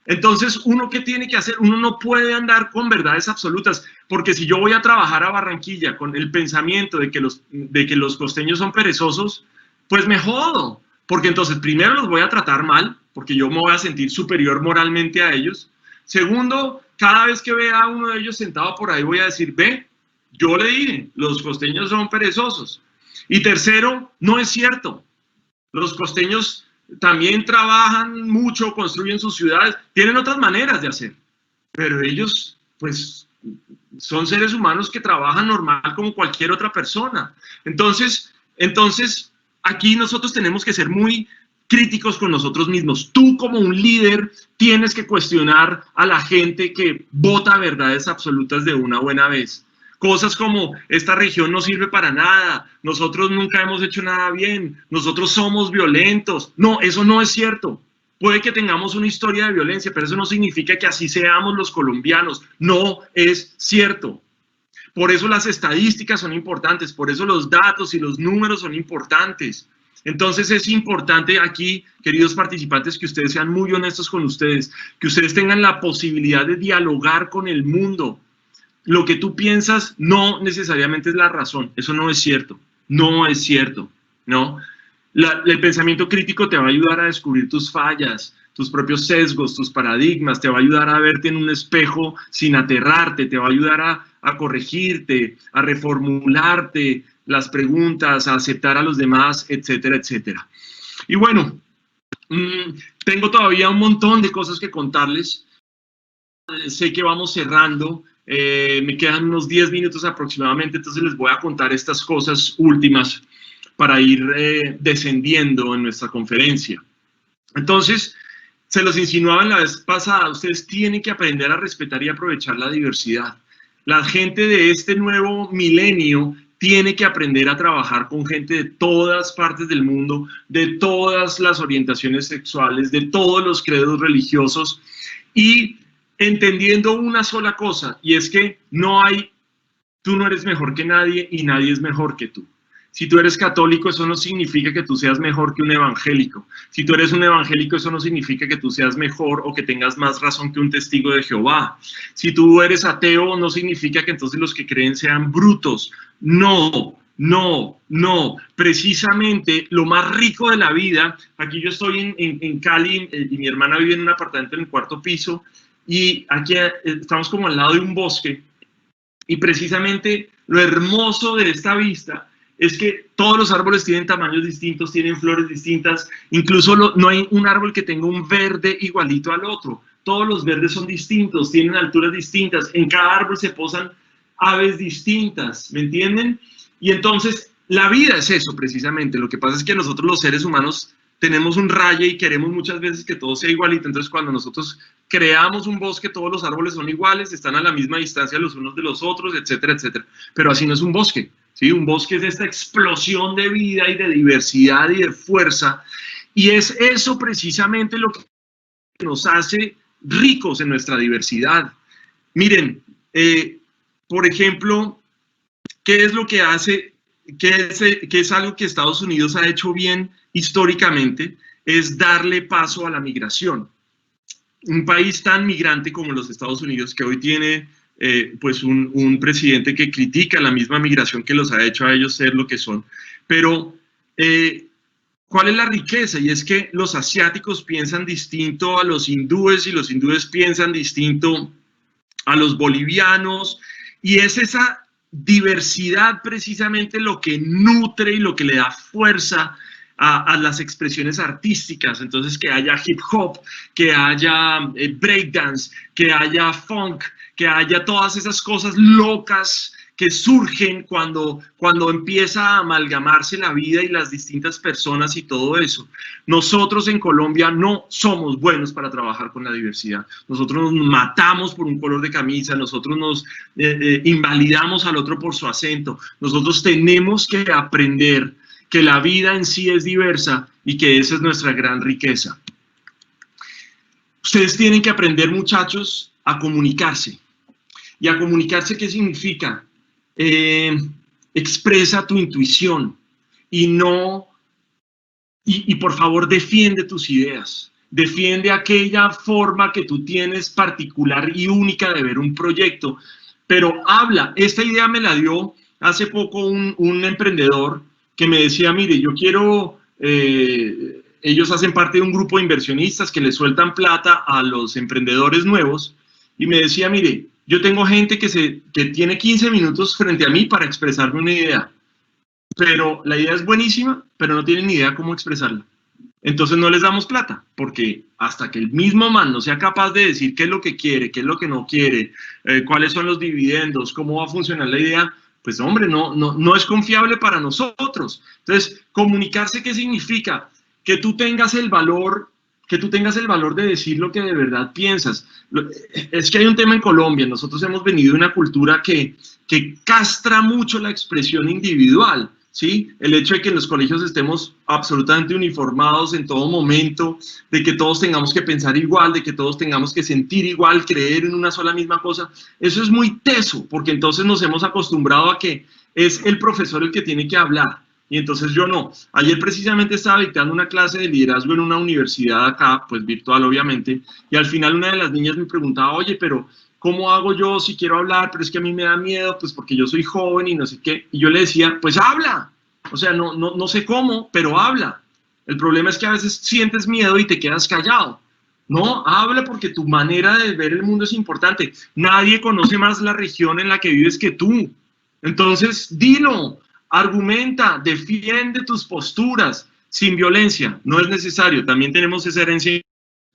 Entonces, ¿uno qué tiene que hacer? Uno no puede andar con verdades absolutas, porque si yo voy a trabajar a Barranquilla con el pensamiento de que los costeños son perezosos, pues me jodo, porque entonces primero los voy a tratar mal, porque yo me voy a sentir superior moralmente a ellos. Segundo, cada vez que vea a uno de ellos sentado por ahí voy a decir, ve, yo le dije, los costeños son perezosos. Y tercero, no es cierto. Los costeños también trabajan mucho, construyen sus ciudades, tienen otras maneras de hacer, pero ellos, pues, son seres humanos que trabajan normal como cualquier otra persona. Entonces, aquí nosotros tenemos que ser muy críticos con nosotros mismos. Tú como un líder tienes que cuestionar a la gente que vota verdades absolutas de una buena vez. Cosas como, esta región no sirve para nada, nosotros nunca hemos hecho nada bien, nosotros somos violentos. No, eso no es cierto. Puede que tengamos una historia de violencia, pero eso no significa que así seamos los colombianos. No es cierto. Por eso las estadísticas son importantes, por eso los datos y los números son importantes. Entonces es importante aquí, queridos participantes, que ustedes sean muy honestos con ustedes, que ustedes tengan la posibilidad de dialogar con el mundo. Lo que tú piensas no necesariamente es la razón, eso no es cierto, no es cierto, ¿no? El pensamiento crítico te va a ayudar a descubrir tus fallas, tus propios sesgos, tus paradigmas, te va a ayudar a verte en un espejo sin aterrarte, te va a ayudar a corregirte, a reformularte las preguntas, a aceptar a los demás, etcétera, etcétera. Y bueno, tengo todavía un montón de cosas que contarles. Sé que vamos cerrando, me quedan unos 10 minutos aproximadamente, entonces les voy a contar estas cosas últimas para ir descendiendo en nuestra conferencia. Entonces, se los insinuaba en la vez pasada, ustedes tienen que aprender a respetar y aprovechar la diversidad. La gente de este nuevo milenio tiene que aprender a trabajar con gente de todas partes del mundo, de todas las orientaciones sexuales, de todos los credos religiosos, y entendiendo una sola cosa, y es que tú no eres mejor que nadie y nadie es mejor que tú. Si tú eres católico, eso no significa que tú seas mejor que un evangélico. Si tú eres un evangélico, eso no significa que tú seas mejor o que tengas más razón que un testigo de Jehová. Si tú eres ateo, no significa que entonces los que creen sean brutos. No, no, no. Precisamente lo más rico de la vida, aquí yo estoy en Cali y mi hermana vive en un apartamento en el 4º piso y aquí estamos como al lado de un bosque y precisamente lo hermoso de esta vista es que todos los árboles tienen tamaños distintos, tienen flores distintas, incluso no hay un árbol que tenga un verde igualito al otro. Todos los verdes son distintos, tienen alturas distintas, en cada árbol se posan aves distintas, ¿me entienden? Y entonces la vida es eso precisamente, lo que pasa es que nosotros los seres humanos tenemos un raye y queremos muchas veces que todo sea igualito, entonces cuando nosotros creamos un bosque, todos los árboles son iguales, están a la misma distancia los unos de los otros, etcétera, etcétera, pero así no es un bosque. ¿Sí? Un bosque es esta explosión de vida y de diversidad y de fuerza, y es eso precisamente lo que nos hace ricos en nuestra diversidad. Miren, por ejemplo, ¿qué es lo que hace, qué es algo que Estados Unidos ha hecho bien históricamente? Es darle paso a la migración. Un país tan migrante como los Estados Unidos, que hoy tiene pues un presidente que critica la misma migración que los ha hecho a ellos ser lo que son. Pero, ¿cuál es la riqueza? Y es que los asiáticos piensan distinto a los hindúes y los hindúes piensan distinto a los bolivianos. Y es esa diversidad precisamente lo que nutre y lo que le da fuerza a las expresiones artísticas. Entonces, que haya hip hop, que haya breakdance, que haya funk, que haya todas esas cosas locas que surgen cuando empieza a amalgamarse la vida y las distintas personas y todo eso. Nosotros en Colombia no somos buenos para trabajar con la diversidad. Nosotros nos matamos por un color de camisa, nosotros nos invalidamos al otro por su acento. Nosotros tenemos que aprender que la vida en sí es diversa y que esa es nuestra gran riqueza. Ustedes tienen que aprender, muchachos, a comunicarse. ¿Y a comunicarse qué significa? Expresa tu intuición y no y por favor defiende tus ideas, defiende aquella forma que tú tienes particular y única de ver un proyecto, pero habla. Esta idea me la dio hace poco un emprendedor que me decía, mire, yo quiero, ellos hacen parte de un grupo de inversionistas que le sueltan plata a los emprendedores nuevos, y me decía, mire, yo tengo gente que tiene 15 minutos frente a mí para expresarme una idea, pero la idea es buenísima, pero no tienen ni idea cómo expresarla. Entonces no les damos plata, porque hasta que el mismo man no sea capaz de decir qué es lo que quiere, qué es lo que no quiere, cuáles son los dividendos, cómo va a funcionar la idea, pues hombre, no es confiable para nosotros. Entonces, comunicarse, ¿qué significa? Que tú tengas el valor, de decir lo que de verdad piensas. Es que hay un tema en Colombia, nosotros hemos venido de una cultura que castra mucho la expresión individual. ¿Sí? El hecho de que en los colegios estemos absolutamente uniformados en todo momento, de que todos tengamos que pensar igual, de que todos tengamos que sentir igual, creer en una sola misma cosa, eso es muy teso, porque entonces nos hemos acostumbrado a que es el profesor el que tiene que hablar, y entonces yo no. Ayer precisamente estaba dictando una clase de liderazgo en una universidad acá, pues virtual obviamente, y al final una de las niñas me preguntaba, oye, pero ¿cómo hago yo si quiero hablar? Pero es que a mí me da miedo, pues porque yo soy joven y no sé qué. Y yo le decía, pues habla. O sea, no sé cómo, pero habla. El problema es que a veces sientes miedo y te quedas callado. No, habla porque tu manera de ver el mundo es importante. Nadie conoce más la región en la que vives que tú. Entonces, dilo, argumenta, defiende tus posturas sin violencia. No es necesario. También tenemos esa herencia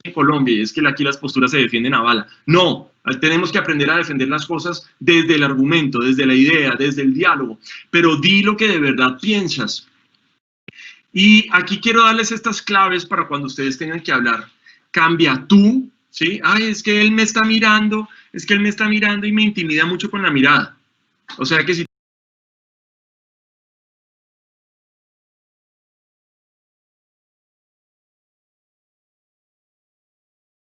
en Colombia, y es que aquí las posturas se defienden a bala. No, tenemos que aprender a defender las cosas desde el argumento, desde la idea, desde el diálogo, pero di lo que de verdad piensas. Y aquí quiero darles estas claves para cuando ustedes tengan que hablar. Cambia tú, ¿sí? Ay, es que él me está mirando, y me intimida mucho con la mirada. O sea que si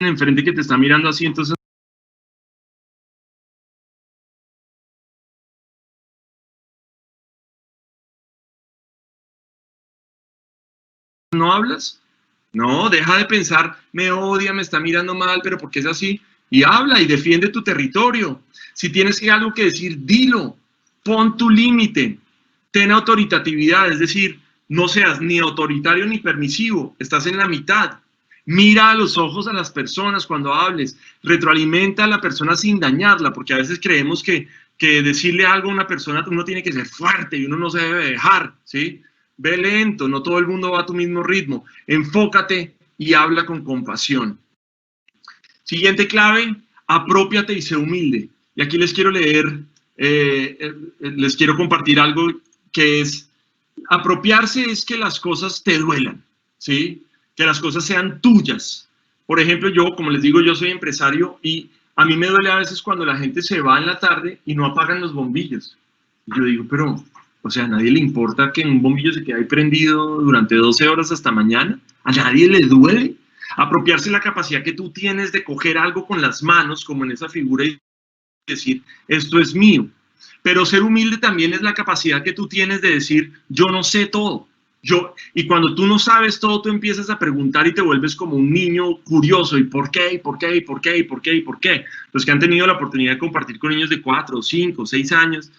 enfrente que te está mirando así, entonces no hablas. No, deja de pensar, me odia, me está mirando mal, pero ¿por qué es así? Y habla y defiende tu territorio. Si tienes algo que decir, dilo, pon tu límite, ten autoritatividad, es decir, no seas ni autoritario ni permisivo, estás en la mitad. Mira a los ojos a las personas cuando hables, retroalimenta a la persona sin dañarla, porque a veces creemos que decirle algo a una persona, uno tiene que ser fuerte y uno no se debe dejar, ¿sí? Ve lento, no todo el mundo va a tu mismo ritmo. Enfócate y habla con compasión. Siguiente clave, apropiate y sé humilde. Y aquí les quiero leer, les quiero compartir algo que es, apropiarse es que las cosas te duelan, ¿sí? Que las cosas sean tuyas. Por ejemplo, yo, como les digo, yo soy empresario y a mí me duele a veces cuando la gente se va en la tarde y no apagan los bombillos. Y yo digo, pero, o sea, ¿a nadie le importa que un bombillo se quede ahí prendido durante 12 horas hasta mañana? ¿A nadie le duele? Apropiarse la capacidad que tú tienes de coger algo con las manos, como en esa figura, y decir, esto es mío. Pero ser humilde también es la capacidad que tú tienes de decir, yo no sé todo. Y cuando tú no sabes todo, tú empiezas a preguntar y te vuelves como un niño curioso. ¿Y por qué? ¿Y por qué? ¿Y por qué? ¿Y por qué? ¿Y por qué? Los que han tenido la oportunidad de compartir con niños de 4, 5, 6 años,